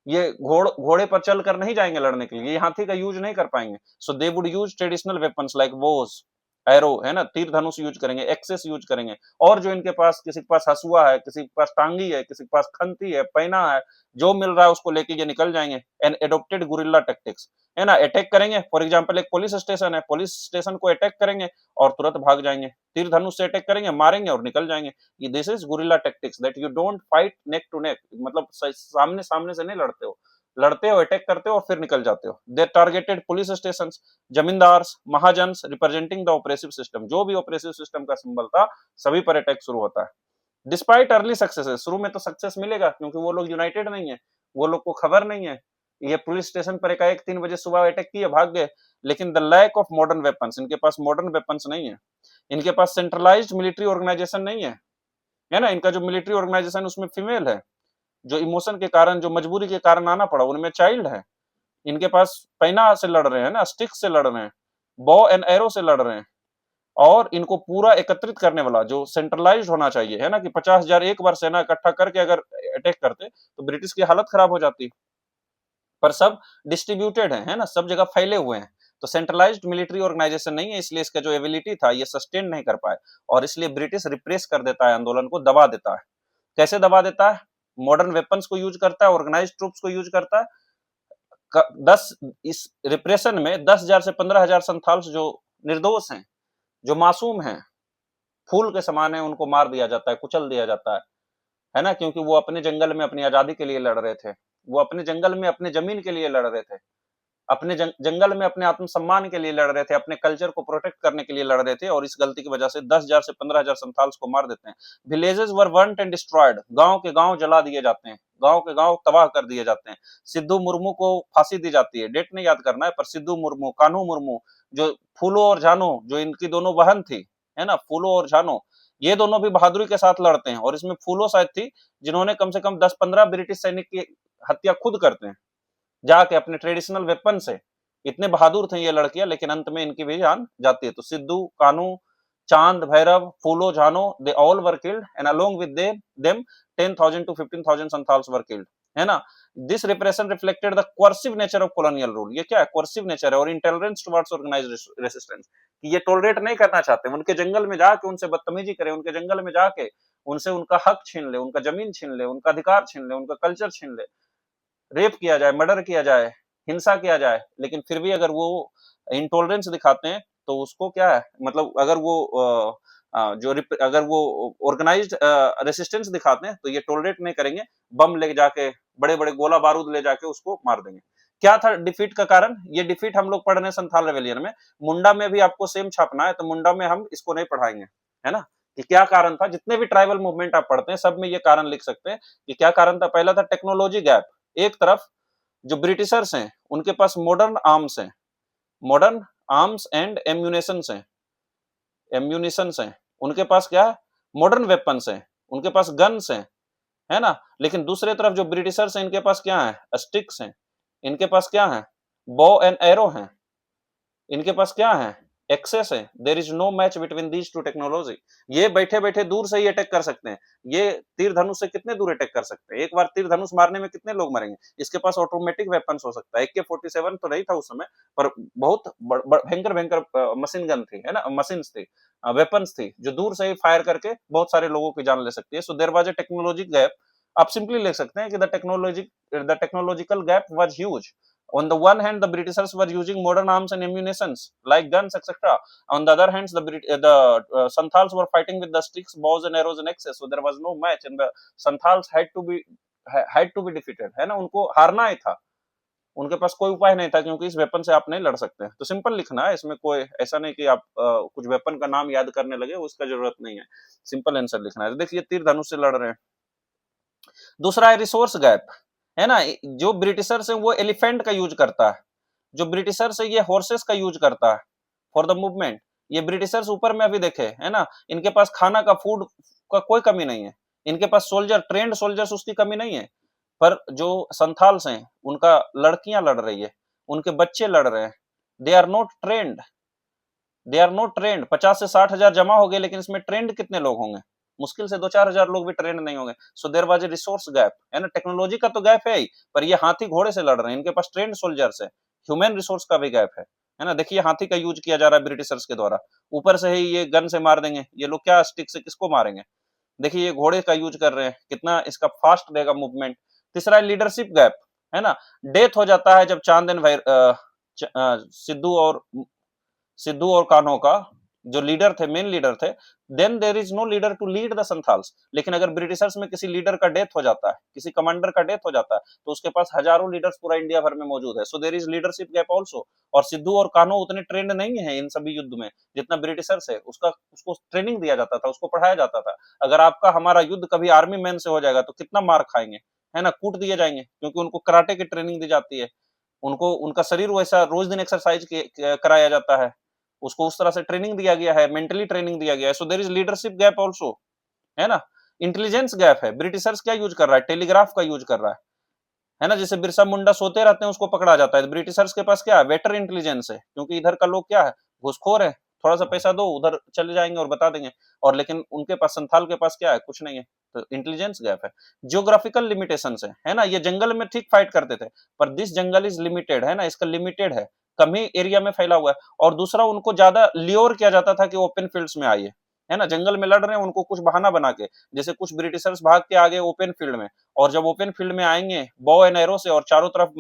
ये घोड़े पर चलकर नहीं जाएंगे लड़ने के लिए, ये हाथी का यूज नहीं कर पाएंगे। So they would use traditional weapons like bows, arrow, है ना, तीर धनुष यूज करेंगे, एक्सेस यूज करेंगे। और जो इनके पास, किसी के पास हसुआ है, किसी के पास टांगी है, किसी के पास खंती है, पैना है, जो मिल रहा है उसको लेके ये निकल जाएंगे। एंड एडोप्टेड गुरिल्ला टेक्टिक्स, है ना, अटैक करेंगे। फॉर एग्जाम्पल एक पुलिस स्टेशन है, पुलिस स्टेशन को अटैक करेंगे और तुरंत भाग जाएंगे। तीर धनुष से अटैक करेंगे, मारेंगे और निकल जाएंगे। ये this is guerrilla tactics, that you don't fight neck to neck, मतलब सामने सामने से नहीं लड़ते हो, लड़ते हो, अटैक करते हो और फिर निकल जाते हो। दे टारगेटेड पुलिस स्टेशन, जमींदार, महाजन, रिप्रेजेंटिंग द ऑपरेसिव सिस्टम, जो भी ऑपरेसिव सिस्टम का सिंबल था सभी पर अटैक शुरू होता है। डिस्पाइट अर्ली सक्सेसेस, शुरू में तो सक्सेस मिलेगा क्योंकि वो लोग यूनाइटेड नहीं है, वो लोग को खबर नहीं है। ये पुलिस स्टेशन पर एकाएक 3 बजे सुबह अटैक किए, भाग गए। लेकिन the lack of modern weapons, इनके पास मॉडर्न वेपन्स नहीं है, इनके पास सेंट्रलाइज्ड मिलिट्री ऑर्गेनाइजेशन नहीं है ना। इनका जो मिलिट्री ऑर्गेनाइजेशन उसमें फीमेल है, जो इमोशन के कारण, जो मजबूरी के कारण आना पड़ा, उनमें चाइल्ड है। इनके पास पैना से लड़ रहे हैं ना, स्टिक से लड़ रहे हैं, बॉ एंड एरो से लड़ रहे हैं। और इनको पूरा एकत्रित करने वाला जो सेंट्रलाइज्ड होना चाहिए, है ना, कि 50,000 एक बार सेना इकट्ठा करके अगर अटैक करते तो ब्रिटिश की हालत खराब हो जाती। पर सब डिस्ट्रीब्यूटेड है ना, सब जगह फैले हुए हैं। तो सेंट्रलाइज्ड मिलिट्री ऑर्गेनाइजेशन नहीं है, इसलिए इसका जो एबिलिटी था ये सस्टेन नहीं कर पाए, और इसलिए ब्रिटिश रिप्रेस कर देता है, आंदोलन को दबा देता है। कैसे दबा देता है? मॉडर्न वेपन्स को यूज करता है, ऑर्गेनाइज्ड ट्रूप्स को यूज करता है। 10 इस रिप्रेशन में 10,000 से 15,000 संथाल्स जो निर्दोष हैं, जो मासूम हैं, फूल के समान है, उनको मार दिया जाता है, कुचल दिया जाता है ना, क्योंकि वो अपने जंगल में अपनी आजादी के लिए लड़ रहे थे, वो अपने जंगल में अपने जमीन के लिए लड़ रहे थे, अपने जंगल में अपने आत्मसम्मान के लिए लड़ रहे थे, अपने कल्चर को प्रोटेक्ट करने के लिए लड़ रहे थे, और इस गलती की वजह से 10,000 से 15,000 संथाल्स को मार देते हैं। Villages were burnt and destroyed, गांव के गांव जला दिए जाते हैं, गांव के गांव तबाह कर दिए जाते हैं। सिद्धू मुर्मू को फांसी दी जाती है, डेट नहीं याद करना है, पर सिद्धू मुर्मू, कान्हू मुर्मू, जो फूलो और झानो, जो इनकी दोनों बहन थी, है ना, फूलो और झानो, ये दोनों भी बहादुरी के साथ लड़ते हैं। और इसमें फूलो शायद थी जिन्होंने कम से कम 10-15 ब्रिटिश सैनिक की हत्या खुद करते हैं, जाके अपने ट्रेडिशनल वेपन से। इतने बहादुर थे ये लड़कियां, लेकिन अंत में इनकी भी जान जाती है। तो सिद्धू, कान्हू, चांद, भैरव, फूलो, झानो, they all were killed, and along with them 10,000 to 15,000 Santhals were killed, है ना। This repression reflected the coercive nature of colonial rule. ये क्या है? कोर्सिव नेचर है, और इंटॉलरेंस टुवर्ड्स ऑर्गेनाइज्ड रेसिस्टेंस, कि ये टॉलरेट नहीं करना चाहते, उनके जंगल में जाके उनसे बदतमीजी करें, उनके जंगल में जाके उनसे उनका हक छीन ले, उनका जमीन छीन ले, उनका अधिकार छीन ले, उनका कल्चर छीन ले, रेप किया जाए, मर्डर किया जाए, हिंसा किया जाए। लेकिन फिर भी अगर वो इंटॉलरेंस दिखाते हैं तो उसको क्या है, मतलब अगर वो अगर वो ऑर्गेनाइज्ड रेसिस्टेंस दिखाते हैं तो ये टॉलरेट नहीं करेंगे, बम ले जाके, बड़े बड़े गोला बारूद ले जाके उसको मार देंगे। क्या था डिफीट का कारण? ये डिफीट हम लोग पढ़ रहे हैं संथाल रेवेलियन में, मुंडा में भी आपको सेम छापना है, तो मुंडा में हम इसको नहीं पढ़ाएंगे, है ना, कि क्या कारण था। जितने भी ट्राइबल मूवमेंट आप पढ़ते हैं सब में ये कारण लिख सकते हैं कि क्या कारण था। पहला था टेक्नोलॉजी गैप। एक तरफ जो ब्रिटिशर्स हैं उनके पास मॉडर्न आर्म्स हैं, मॉडर्न आर्म्स एंड एम्यूनिशंस हैं, उनके पास क्या है? मॉडर्न वेपन्स हैं, उनके पास गन्स हैं, है ना। लेकिन दूसरे तरफ जो ब्रिटिशर्स हैं इनके पास क्या है? स्टिक्स हैं, इनके पास क्या है? बो एंड एरो हैं, इनके पास क्या है? एक्सेस है। There is no match between these two technology. ये बैठे बैठे दूर से ही अटैक कर सकते हैं, ये तीर धनुष से कितने दूर अटैक कर सकते हैं? एक बार तीर धनुष मारने में कितने लोग मरेंगे? इसके पास ऑटोमेटिक वेपन्स हो सकता है, AK-47 तो नहीं था उस समय, पर बहुत भयंकर भयंकर मशीन गन थी, है ना, मशीन थी, वेपन्स थी, जो दूर से ही फायर करके बहुत सारे लोगों की जान ले सकती है। So there was a technology gap. आप सिंपली लिख सकते हैं कि the technological gap was huge. On the one hand, the Britishers were using modern arms and ammunitions like guns, etc. On the other hand, the Santhals were fighting with the sticks, bows, and arrows in excess. So there was no match, and the Santhals had to be defeated. है ना, उनको हारना ही था, उनके पास कोई उपाय नहीं था, क्योंकि इस वेपन से आप नहीं लड़ सकते। तो सिंपल लिखना है, इसमें कोई ऐसा नहीं कि आप कुछ वेपन का नाम याद करने लगे, उसका जरूरत नहीं है, सिंपल आंसर लिखना है। देखिए तीर धनुष से लड़ रहे हैं। दूसरा है रिसोर्स गैप, है ना। जो ब्रिटिशर्स है वो एलिफेंट का यूज करता है, जो ब्रिटिशर्स है ये हॉर्सेस का यूज करता है फॉर द मूवमेंट। ये ब्रिटिशर्स ऊपर में अभी देखे, है ना, इनके पास खाना का, फूड का कोई कमी नहीं है, इनके पास सोल्जर, ट्रेंड सोल्जर्स, उसकी कमी नहीं है। पर जो संथाल्स हैं उनका लड़कियां लड़ रही है, उनके बच्चे लड़ रहे हैं, they are not trained, they are not trained. 50 से 60,000 जमा हो गए, लेकिन इसमें ट्रेंड कितने लोग होंगे? मुश्किल से 2-4 हजार लोग भी ट्रेंड नहीं होंगे। So there was a resource gap, है ना। टेक्नोलॉजी का तो गैप है ही, पर ये हाथी घोड़े से लड़ रहे हैं, इनके पास ट्रेंड सोल्जर्स है। ह्यूमन रिसोर्स का भी गैप है ना। देखिए हाथी का यूज किया जा रहा है ब्रिटिशर्स के द्वारा, ऊपर से ही ये गन से मार देंगे, ये लोग क्या स्टिक से किसको मारेंगे? देखिए ये घोड़े का यूज कर रहे हैं, कितना इसका फास्ट रहेगा मूवमेंट। तीसरा है लीडरशिप गैप, है ना। डेथ हो जाता है जब चांदन भाई सिद्धू और कान्हो का जो लीडर थे, मेन लीडर थे, then there is no leader to lead the Santhals. लेकिन अगर ब्रिटिशर्स में किसी लीडर का डेथ हो जाता है, किसी कमांडर का डेथ हो जाता है, तो उसके पास हजारों लीडर्स पूरा इंडिया भर में मौजूद है। So there is leadership gap also. और सिद्धू और कान्हो उतने ट्रेंड नहीं है इन सभी युद्ध में जितना ब्रिटिशर्स है। उसको ट्रेनिंग दिया जाता था, उसको पढ़ाया जाता था। अगर आपका हमारा युद्ध कभी आर्मी मैन से हो जाएगा तो कितना मार खाएंगे, है ना, कूट दिए जाएंगे, क्योंकि उनको कराटे की ट्रेनिंग दी जाती है। उनको उनका शरीर वैसा रोज दिन एक्सरसाइज कराया जाता है, उसको उस तरह से ट्रेनिंग दिया गया है, मेंटली ट्रेनिंग दिया गया है। So there is leadership gap also, है ना। इंटेलिजेंस गैप है, ब्रिटिशर्स क्या यूज कर रहा है? टेलीग्राफ का यूज कर रहा है ना। जैसे बिरसा मुंडा सोते रहते हैं, उसको पकड़ा जाता है। ब्रिटिशर्स के पास क्या है? बेटर इंटेलिजेंस है, क्योंकि इधर का लोग क्या है? घुसखोर है। थोड़ा सा पैसा दो, उधर चले जाएंगे और बता देंगे। और लेकिन उनके पास, संथाल के पास क्या है? कुछ नहीं है। तो इंटेलिजेंस गैप है। जियोग्राफिकल लिमिटेशन है ना। ये जंगल में ठीक फाइट करते थे, पर दिस जंगल इज लिमिटेड, है ना, इसका लिमिटेड है, कम ही एरिया में फैला हुआ है। और दूसरा, उनको ज्यादा ल्योर किया जाता था कि ओपन फील्ड्स में आइए, है ना। जंगल में लड़ रहे हैं, उनको कुछ बहाना बना के, जैसे कुछ ब्रिटिशर्स भाग के आ गए ओपन फील्ड में, और जब ओपन फील्ड में आएंगे बॉ एंड एरो से और चारों तरफ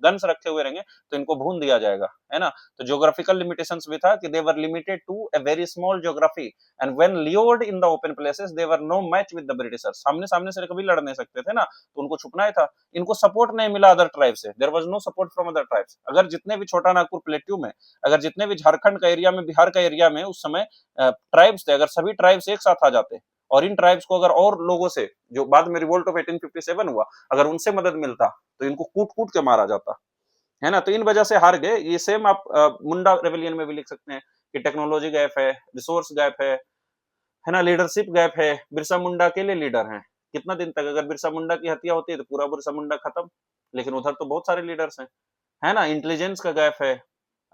गन्स रखे हुए रहेंगे, तो इनको भून दिया जाएगा, है ना। तो ज्योग्राफिकल लिमिटेशंस भी था कि they were limited to a very small geography, and when lured in the open places they were no match with the Britishers. सामने सामने से कभी लड़ नहीं सकते थे ना, तो उनको छुपना ही था। इनको सपोर्ट नहीं मिला अदर ट्राइब से, there was no support from other tribes. अगर जितने भी छोटा नागपुर प्लेट्यू में, अगर जितने भी झारखंड का एरिया में, बिहार का एरिया में उस समय ट्राइब्स थे, अगर सभी ट्राइब्स एक साथ आ जाते और इन ट्राइब्स को अगर और लोगों से, जो बाद में रिवोल्ट ऑफ 1857 हुआ, अगर उनसे मदद मिलता, तो इनको कूट कूट के मारा जाता, है ना। तो इन वजह से हार गए। ये सेम आप मुंडा रेवेलियन में भी लिख सकते हैं कि टेक्नोलॉजी गैप है, रिसोर्स गैप है ना, लीडरशिप गैप है। बिरसा मुंडा अकेले लीडर हैं, कितना दिन तक? अगर बिरसा मुंडा की हत्या होती है तो पूरा बिरसा मुंडा खत्म, लेकिन उधर तो बहुत सारे लीडर्स हैं, है ना। इंटेलिजेंस का गैप है,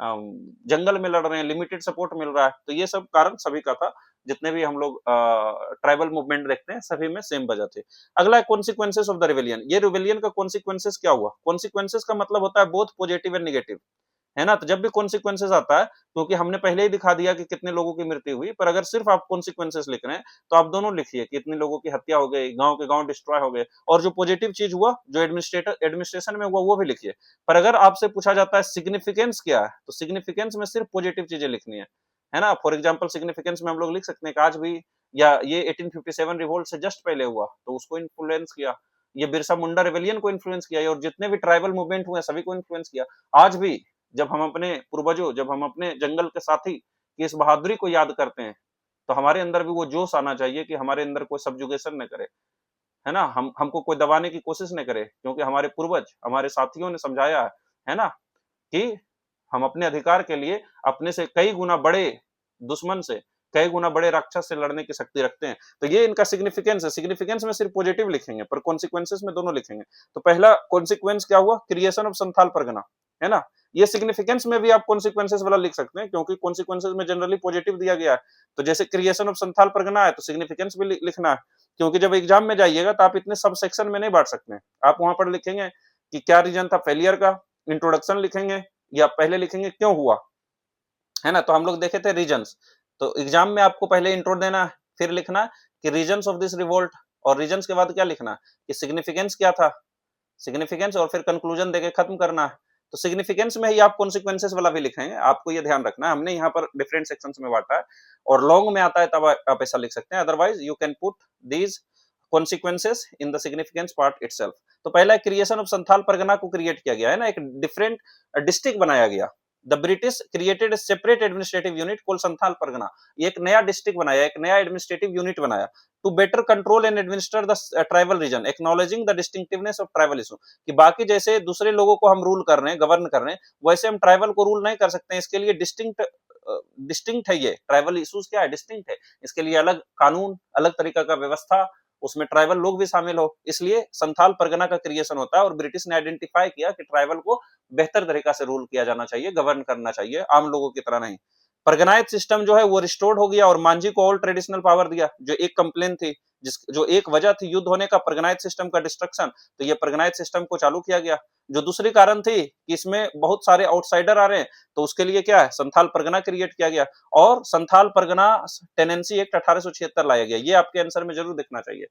जंगल में लड़ रहे हैं, लिमिटेड सपोर्ट मिल रहा है। तो ये सब कारण सभी का था। जितने भी हम लोग ट्राइबल मूवमेंट देखते हैं, सभी में सेम वजह थी। अगला है कॉन्सिक्वेंसेस ऑफ द रिवेलियन। ये रिवेलियन का कॉन्सिक्वेंसेस क्या हुआ? कॉन्सिक्वेंसेस का मतलब होता है बोथ पॉजिटिव एंड नेगेटिव, है ना। तो जब भी कॉन्सिक्वेंसेस आता है, क्योंकि हमने पहले ही दिखा दिया कि कितने लोगों की मृत्यु हुई, पर अगर सिर्फ आप कॉन्सिक्वेंसेस लिख रहे हैं, तो आप दोनों लिखिए कि इतने लोगों की हत्या हो गई, गांव के गांव डिस्ट्रॉय हो गए, और जो पॉजिटिव चीज हुआ, जो एडमिनिस्ट्रेशन में हुआ, वो भी लिखिए। पर अगर आपसे पूछा जाता है सिग्निफिकेंस क्या है, तो सिग्निफिकेंस में सिर्फ पॉजिटिव चीजें लिखनी है ना। फॉर एग्जाम्पल सिग्निफिकेंस में हम लोग लिख सकते हैं कि आज भी, या ये 1857 रिवोल्ट से जस्ट पहले हुआ, तो उसको इन्फ्लुएंस किया। ये बिरसा मुंडा रेवेलियन को इन्फ्लुएंस किया, और जितने भी ट्राइबल मूवमेंट हुए सभी को इन्फ्लुएंस किया। आज भी जब हम अपने पूर्वजों, जब हम अपने जंगल के साथी की इस बहादुरी को याद करते हैं, तो हमारे अंदर भी वो जोश आना चाहिए कि हमारे अंदर कोई सब्जुगेशन न करे, है ना। हमको कोई दबाने की कोशिश न करे, क्योंकि हमारे पूर्वज, हमारे साथियों ने समझाया है ना, कि हम अपने अधिकार के लिए अपने से कई गुना बड़े दुश्मन से, कई गुना बड़े राक्षस से लड़ने की शक्ति रखते हैं। तो ये इनका सिग्निफिकेंस है। सिग्निफिकेंस में सिर्फ पॉजिटिव लिखेंगे, पर कॉन्सिक्वेंसेस में दोनों लिखेंगे। तो पहला कॉन्सिक्वेंस क्या हुआ? क्रिएशन ऑफ संथाल परगना, है ना। ये सिग्निफिकेंस में भी आप कॉन्सिक्वेंसेस वाला लिख सकते हैं, क्योंकि कॉन्सिक्वेंसेस में जनरली पॉजिटिव दिया गया है। तो जैसे क्रिएशन ऑफ संथाल परगना है, तो सिग्निफिकेंस भी लिखना है, क्योंकि जब एग्जाम में जाइएगा तो आप इतने सब सेक्शन में नहीं बांट सकते। आप वहां पर लिखेंगे कि क्या रीजन था फेलियर का, इंट्रोडक्शन लिखेंगे, या पहले लिखेंगे क्यों हुआ, है ना। तो हम लोग देखे थे रीजंस। तो एग्जाम में आपको पहले इंट्रो देना है, फिर लिखना है कि रीजंस ऑफ दिस रिवोल्ट, और रीजंस के बाद क्या लिखना है कि सिग्निफिकेंस क्या था, सिग्निफिकेंस, और फिर कंक्लूजन देके खत्म करना है। तो सिग्निफिकेंस में ही आप कॉन्सिक्वेंसेस वाला भी लिखेंगे, आपको ये ध्यान रखना है। हमने यहाँ पर डिफरेंट सेक्शंस में बांटा है, और लॉन्ग में आता है तब आप ऐसा लिख सकते हैं। Otherwise you can put these consequences in the significance part itself. तो पहला क्रिएशन ऑफ संथाल परगना को क्रिएट किया गया, है ना, एक डिफरेंट डिस्ट्रिक्ट बनाया गया। The British created a separate administrative unit called Santhal Pargana. एक नया डिस्ट्रिक्ट बनाया, एक नया एडमिनिस्ट्रेटिव यूनिट बनाया, to better control and administer the tribal region, acknowledging the distinctiveness of tribal issue. कि बाकी जैसे दूसरे लोगों को हम रूल कर रहे हैं, गवर्न कर रहे हैं, वैसे हम ट्राइबल को रूल नहीं कर सकते हैं। इसके लिए डिस्टिंक्ट है, ये ट्राइबल इश्यूज क्या है, डिस्टिंक्ट है। इसके लिए अलग कानून, अलग तरीका का व्यवस्था, उसमें ट्राइबल लोग भी शामिल हो, इसलिए संथाल परगना का क्रिएशन होता है। और ब्रिटिश ने आइडेंटिफाई किया कि ट्राइबल को बेहतर तरीका से रूल किया जाना चाहिए, गवर्न करना चाहिए, आम लोगों की तरह नहीं। परगनाइज सिस्टम जो है वो रिस्टोर्ड हो गया और मांझी को ऑल ट्रेडिशनल पावर दिया। जो एक कंप्लेन थी, जो एक वजह थी युद्ध होने का, परगनाइज सिस्टम का डिस्ट्रक्शन, तो ये परगनाइज सिस्टम को चालू किया गया। जो दूसरी कारण थी कि इसमें बहुत सारे आउटसाइडर आ रहे हैं, तो उसके लिए क्या है, संथाल परगना क्रिएट किया गया और संथाल परगना टेनेंसी एक्ट 1876 लाया गया। ये आपके आंसर में जरूर दिखना चाहिए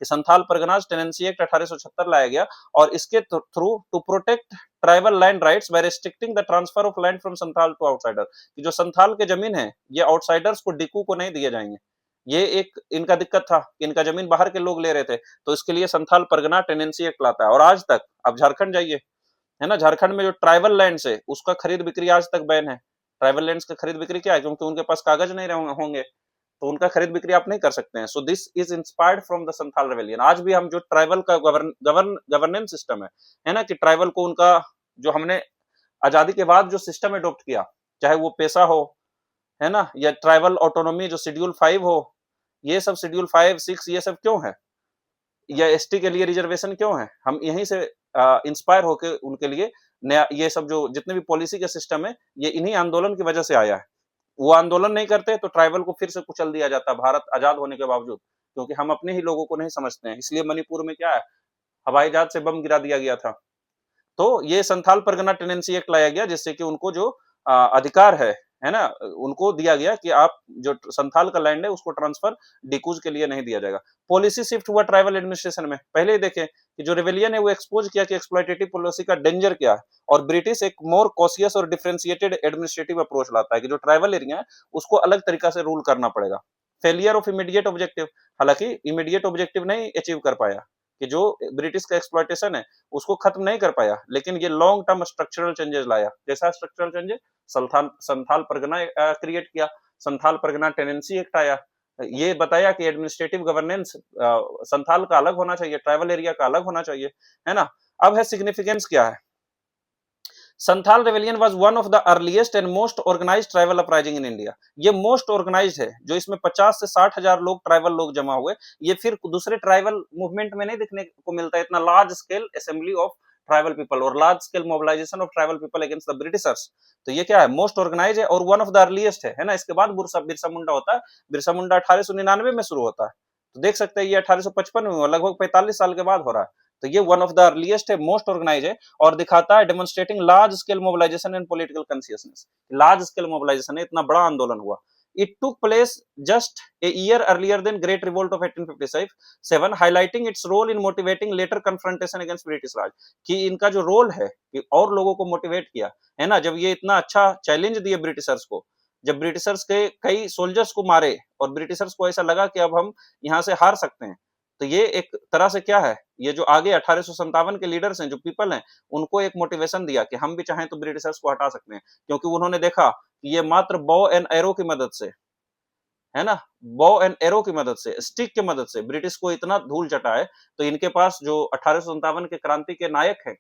कि संथाल परगनाज टेनेंसी एक्ट 1876 लाया गया और इसके through to protect tribal land rights by restricting the transfer of land from Santhal to outsider. कि जो संथाल के जमीन है ये आउटसाइडर्स को, डिकू को नहीं दिए जाएंगे। ये एक इनका दिक्कत था कि इनका जमीन बाहर के लोग ले रहे थे, तो इसके लिए संथाल परगना टेनेंसी एक्ट लाता है। और आज तक आप झारखंड जाइए, है ना, झारखंड में जो ट्राइबल लैंड है उसका खरीद बिक्री आज तक बैन है। ट्राइबल लैंड का खरीद बिक्री क्या है, क्योंकि उनके पास कागज नहीं होंगे, तो उनका खरीद बिक्री आप नहीं कर सकते हैं। So this is inspired from the Santhal rebellion. आज भी हम जो ट्राइबल का गवर्नेंस सिस्टम है ना, कि ट्राइबल को उनका जो हमने आजादी के बाद जो सिस्टम अडॉप्ट किया, चाहे वो पेशा हो, है ना, या ट्राइबल ऑटोनॉमी जो शेड्यूल 5 हो, ये सब शेड्यूल 5, 6 ये सब क्यों है, या एसटी के लिए रिजर्वेशन क्यों है, हम यहीं से इंस्पायर होकर उनके लिए नया ये सब जो जितने भी पॉलिसी के सिस्टम है, ये इन्हीं आंदोलन की वजह से आया है। वो आंदोलन नहीं करते तो ट्राइबल को फिर से कुचल दिया जाता भारत आजाद होने के बावजूद, क्योंकि हम अपने ही लोगों को नहीं समझते हैं। इसलिए मणिपुर में क्या है, हवाई जहाज से बम गिरा दिया गया था। तो ये संथाल परगना टेनेंसी एक्ट लाया गया जिससे कि उनको जो अधिकार है ना, उनको दिया गया कि आप जो संथाल का लैंड है उसको ट्रांसफर डिकूज के लिए नहीं दिया जाएगा। पॉलिसी शिफ्ट हुआ ट्राइबल एडमिनिस्ट्रेशन में। पहले ही देखें कि जो रिवेलियन है वो एक्सपोज किया कि एक्सप्लॉयटेटिव पॉलिसी का डेंजर क्या है, और ब्रिटिश एक मोर कॉशियस और डिफरेंशिएटेड एडमिनिस्ट्रेटिव अप्रोच लाता है कि जो ट्राइबल एरिया है उसको अलग तरीका से रूल करना पड़ेगा। फेलियर ऑफ इमीडिएट ऑब्जेक्टिव, हालांकि इमीडिएट ऑब्जेक्टिव नहीं अचीव कर पाया कि जो ब्रिटिश का एक्सप्लॉयटेशन है उसको खत्म नहीं कर पाया, लेकिन ये लॉन्ग टर्म स्ट्रक्चरल चेंजेस लाया। जैसा structural changes, Santhal Pargana create किया, संथाल परगना टेनेंसी एक्ट आया, ये बताया कि एडमिनिस्ट्रेटिव गवर्नेंस संथाल का अलग होना चाहिए, ट्राइबल एरिया का अलग होना चाहिए, है ना। अब है सिग्निफिकेंस क्या है। Santhal rebellion was one of the earliest and most organized tribal uprising in India. ये मोस्ट ऑर्गेनाइज्ड है, जो इसमें 50 से 60 हजार लोग, ट्राइबल लोग जमा हुए। ये फिर दूसरे ट्राइबल मूवमेंट में नहीं देखने को मिलता है, इतना large scale assembly of tribal people और large scale mobilization of tribal people against the Britishers. तो ये क्या है, मोस्ट ऑर्गेनाइज है और वन ऑफ द अर्लीस्ट है ना। इसके बाद बिरसा मुंडा होता है। बिरसा मुंडा 1899 में शुरू होता है, तो देख सकते हैं ये 1855 में हुआ, लगभग 45 साल के बाद हो रहा है। तो ये वन ऑफ द अर्लीस्ट है, मोस्ट ऑर्गेनाइज है और दिखाता है demonstrating large scale mobilization and political consciousness. Large scale mobilization है, इतना बड़ा आंदोलन हुआ। It took place just a year earlier than Great Revolt of 1857, highlighting its role in motivating later confrontation against British Raj। कि इनका जो role है कि और लोगों को मोटिवेट किया, है ना, जब ये इतना अच्छा चैलेंज दिए ब्रिटिशर्स को, जब ब्रिटिशर्स के कई सोल्जर्स को मारे और ब्रिटिशर्स को ऐसा लगा कि अब हम यहाँ से हार सकते हैं, तो ये एक तरह से क्या है, ये जो आगे 1857 के लीडर्स हैं, जो पीपल हैं, उनको एक मोटिवेशन दिया कि हम भी चाहें तो ब्रिटिशर्स को हटा सकते हैं, क्योंकि उन्होंने देखा कि ये मात्र बो एंड एरो की मदद से, है ना, बो एंड एरो की मदद से, स्टिक की मदद से ब्रिटिश को इतना धूल चटा है। तो इनके पास जो 1857 के क्रांति के नायक है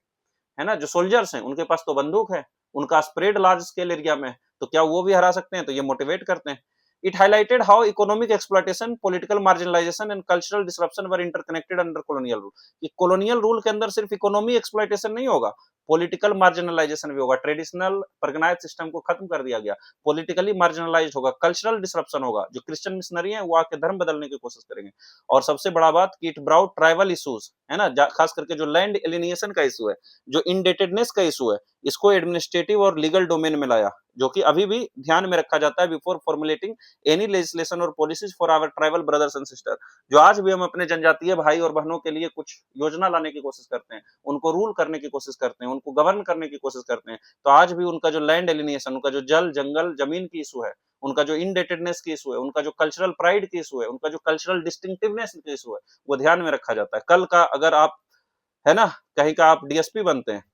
ना, जो सोल्जर्स हैं, उनके पास तो बंदूक है, उनका स्प्रेड लार्ज स्केल एरिया में, तो क्या वो भी हरा सकते हैं, तो ये मोटिवेट करते हैं। It highlighted how economic exploitation, political marginalization and cultural disruption were interconnected under colonial rule। कि colonial rule के अंदर सिर्फ इकोनॉमी एक्सप्लॉइटेशन नहीं होगा, पॉलिटिकल मार्जिनलाइजेशन भी होगा। ट्रेडिशनल परगनाइज सिस्टम को खत्म कर दिया गया, पॉलिटिकली मार्जिनलाइज होगा, कल्चरल डिसरप्शन होगा। जो क्रिश्चियन मिशनरी हैं वो आके धर्म बदलने की कोशिश करेंगे। और सबसे बड़ा बात कि इट ब्राउट ट्राइबल इश्यूज, है ना, खास करके जो लैंड एलिनिएशन का इशू है, जो इनडेटेडनेस का इशू है, इसको एडमिनिस्ट्रेटिव और लीगल डोमेन में लाया, जो कि अभी भी ध्यान में रखा जाता है बिफोर फॉर्मुलेटिंग एनी लेजिस्लेशन और policies for our tribal brothers and sister. जो आज भी हम अपने जनजातीय भाई और बहनों के लिए कुछ योजना लाने की कोशिश करते हैं, उनको रूल करने की कोशिश करते हैं, उनको गवर्न करने की कोशिश करते हैं, तो आज भी उनका जो लैंड एलिनिएशन, उनका जो जल जंगल जमीन की इशू है, उनका जो इनडेटेडनेस की इशू है, उनका जो कल्चरल प्राइड की इशू है, उनका जो कल्चरल डिस्टिंक्टिवनेस की इशू है, वो ध्यान में रखा जाता है। कल का अगर आप, है ना, कहीं का आप डीएसपी बनते हैं,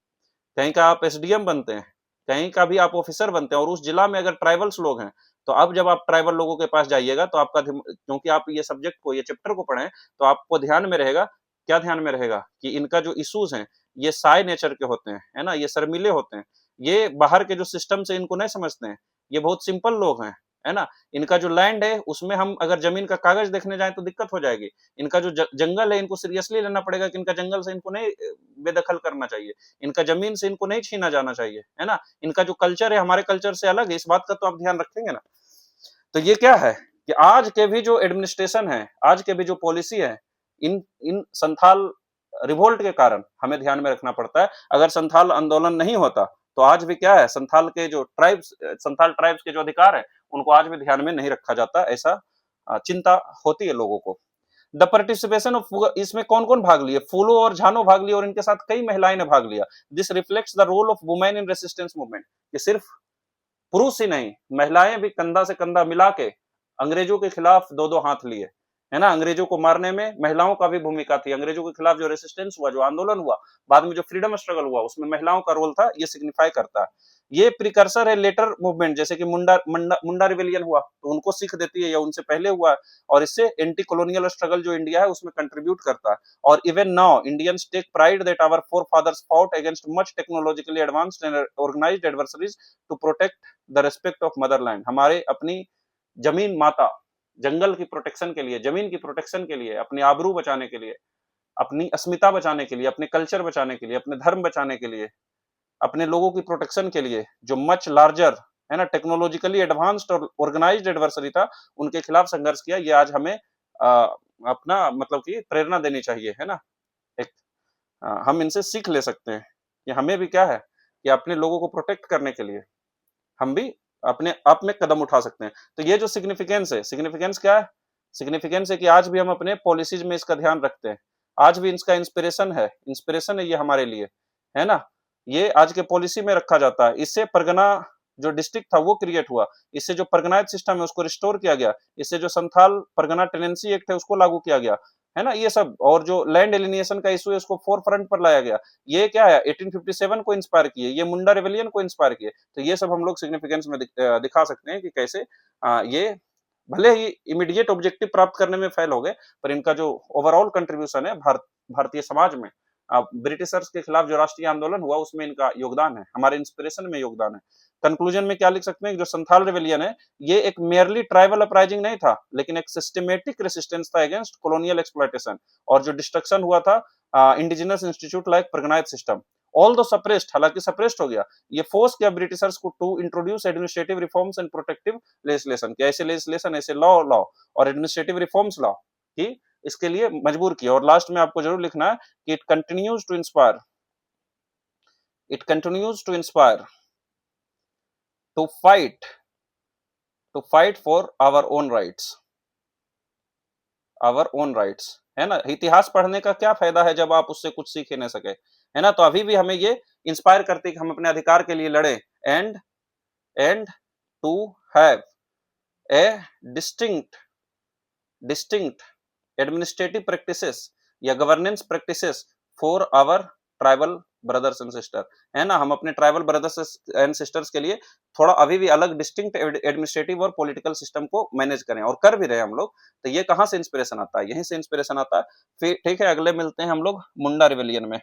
कहीं का आप एसडीएम बनते हैं, कहीं का भी आप ऑफिसर बनते हैं, और उस जिला में अगर ट्राइबल्स लोग हैं, तो अब जब आप ट्राइबल लोगों के पास जाइएगा तो आपका, क्योंकि आप ये सब्जेक्ट को, ये चैप्टर को पढ़ें, तो आपको ध्यान में रहेगा, क्या ध्यान में रहेगा कि इनका जो इश्यूज हैं ये साई नेचर के होते हैं, है ना, ये शर्मीले होते हैं, ये बाहर के जो सिस्टम से इनको नहीं समझते हैं, ये बहुत सिंपल लोग हैं, है ना? इनका जो लैंड है उसमें हम अगर जमीन का कागज देखने जाएं तो दिक्कत हो जाएगी। इनका जो जंगल है इनको सीरियसली लेना पड़ेगा कि इनका जंगल से इनको नहीं बेदखल करना चाहिए, इनका जमीन से इनको नहीं छीना जाना चाहिए, है ना? इनका जो कल्चर है हमारे कल्चर से अलग है, इस बात का तो आप ध्यान रखेंगे ना। तो ये क्या है कि आज के भी जो एडमिनिस्ट्रेशन है, आज के भी जो पॉलिसी है, इन इन संथाल रिवोल्ट के कारण हमें ध्यान में रखना पड़ता है। अगर संथाल आंदोलन नहीं होता तो आज भी क्या है, संथाल के जो ट्राइब्स, संथाल ट्राइब्स के जो अधिकार है उनको आज भी ध्यान में नहीं रखा जाता, ऐसा चिंता होती है लोगों को। द पार्टिसिपेशन ऑफ, इसमें कौन कौन भाग लिए, फूलो और झानो भाग लिए और इनके साथ कई महिलाएं ने भाग लिया। This reflects the role of women in resistance movement. ये सिर्फ पुरुष ही नहीं, महिलाएं भी कंधा से कंधा मिला के अंग्रेजों के खिलाफ दो दो हाथ लिए, है ना? अंग्रेजों को मारने में महिलाओं का भी भूमिका थी, अंग्रेजों के खिलाफ जो रेसिस्टेंस हुआ, जो आंदोलन हुआ, बाद में जो फ्रीडम स्ट्रगल हुआ, उसमें महिलाओं का रोल था, ये सिग्निफाई करता है। ये प्रिकर्सर है लेटर मूवमेंट, जैसे कि मुंडा रिवेलियन हुआ तो उनको सीख देती है, या उनसे पहले हुआ है, और इससे एंटी कॉलोनियल स्ट्रगल जो इंडिया है उसमें कंट्रीब्यूट करता है। और even now Indians take pride that our forefathers fought against much technologically advanced and organized adversaries to protect the respect of motherland. हमारे अपनी जमीन माता, जंगल की प्रोटेक्शन के लिए, जमीन की प्रोटेक्शन के लिए, अपनी आबरू बचाने के लिए, अपनी अस्मिता बचाने के लिए, अपने कल्चर बचाने के लिए, अपने धर्म बचाने के लिए, अपने लोगों की प्रोटेक्शन के लिए, जो मच लार्जर, है ना, टेक्नोलॉजिकली एडवांस्ड और ऑर्गेनाइज्ड एडवर्सरी था, उनके खिलाफ संघर्ष किया। ये आज हमें अपना मतलब कि प्रेरणा देनी चाहिए, है ना? एक हम इनसे सीख ले सकते हैं कि हमें भी क्या है कि अपने लोगों को प्रोटेक्ट करने के लिए हम भी अपने आप में कदम उठा सकते हैं। तो ये जो सिग्निफिकेंस है, सिग्निफिकेंस क्या है? सिग्निफिकेंस है कि आज भी हम अपने पॉलिसीज में इसका ध्यान रखते हैं, आज भी इसका इंस्पिरेशन है ये हमारे लिए, है ना? ये आज के पॉलिसी में रखा जाता है। इससे परगना जो डिस्ट्रिक्ट था वो क्रिएट हुआ, इससे जो परगनाइज सिस्टम है उसको रिस्टोर किया गया, इससे जो संथाल परगना टेनेंसी एक्ट है उसको लागू किया गया, है ना? ये सब, और जो लैंड एलिनिएशन का इशू है उसको फोर फ्रंट पर लाया गया। ये क्या है, 1857 को इंस्पायर किए, ये मुंडा रेवेलियन को इंस्पायर किए। तो ये सब हम लोग सिग्निफिकेंस में दिखा सकते हैं कि कैसे ये भले ही इमीडिएट ऑब्जेक्टिव प्राप्त करने में फेल हो गए, पर इनका जो ओवरऑल कंट्रीब्यूशन है भारतीय समाज में ब्रिटिशर्स के खिलाफ जो राष्ट्रीय आंदोलन हुआ उसमें इनका योगदान है, हमारे इंस्पिरेशन में योगदान है। कंक्लूजन में क्या लिख सकते हैं कि जो संथाल रेवेलियन है ये एक मेयरली ट्राइबल अपराइजिंग नहीं था, लेकिन एक सिस्टमेटिक रेसिस्टेंस था अगेंस्ट कॉलोनियल एक्सप्लॉयटेशन, और जो डिस्ट्रक्शन हुआ था indigenous institute like Parganait system, although suppressed, हालांकि सप्रेस्ड हो गया, ये फोर्स किया ब्रिटिशर्स को to introduce administrative reforms and protective legislation, कि ऐसे लेजिस्लेशन, ऐसे लॉ और एडमिनिस्ट्रेटिव रिफॉर्म्स लॉ की इसके लिए मजबूर किया। और लास्ट में आपको जरूर लिखना है कि it continues to inspire to fight for our own rights, है ना? इतिहास पढ़ने का क्या फायदा है जब आप उससे कुछ सीख ही नहीं सके, है ना? तो अभी भी हमें ये इंस्पायर करती है कि हम अपने अधिकार के लिए लड़े, and to have a distinct administrative practices या governance practices for our tribal brothers and sister, है ना? हम अपने ट्राइबल ब्रदर्स एंड सिस्टर्स के लिए थोड़ा अभी भी अलग डिस्टिंक्ट एडमिनिस्ट्रेटिव और पॉलिटिकल सिस्टम को मैनेज करें, और कर भी रहे हम लोग। तो ये कहां से इंस्पिरेशन आता है? यहीं से इंस्पिरेशन आता है। फिर ठीक है, अगले मिलते हैं हम लोग मुंडा रिवेलियन में।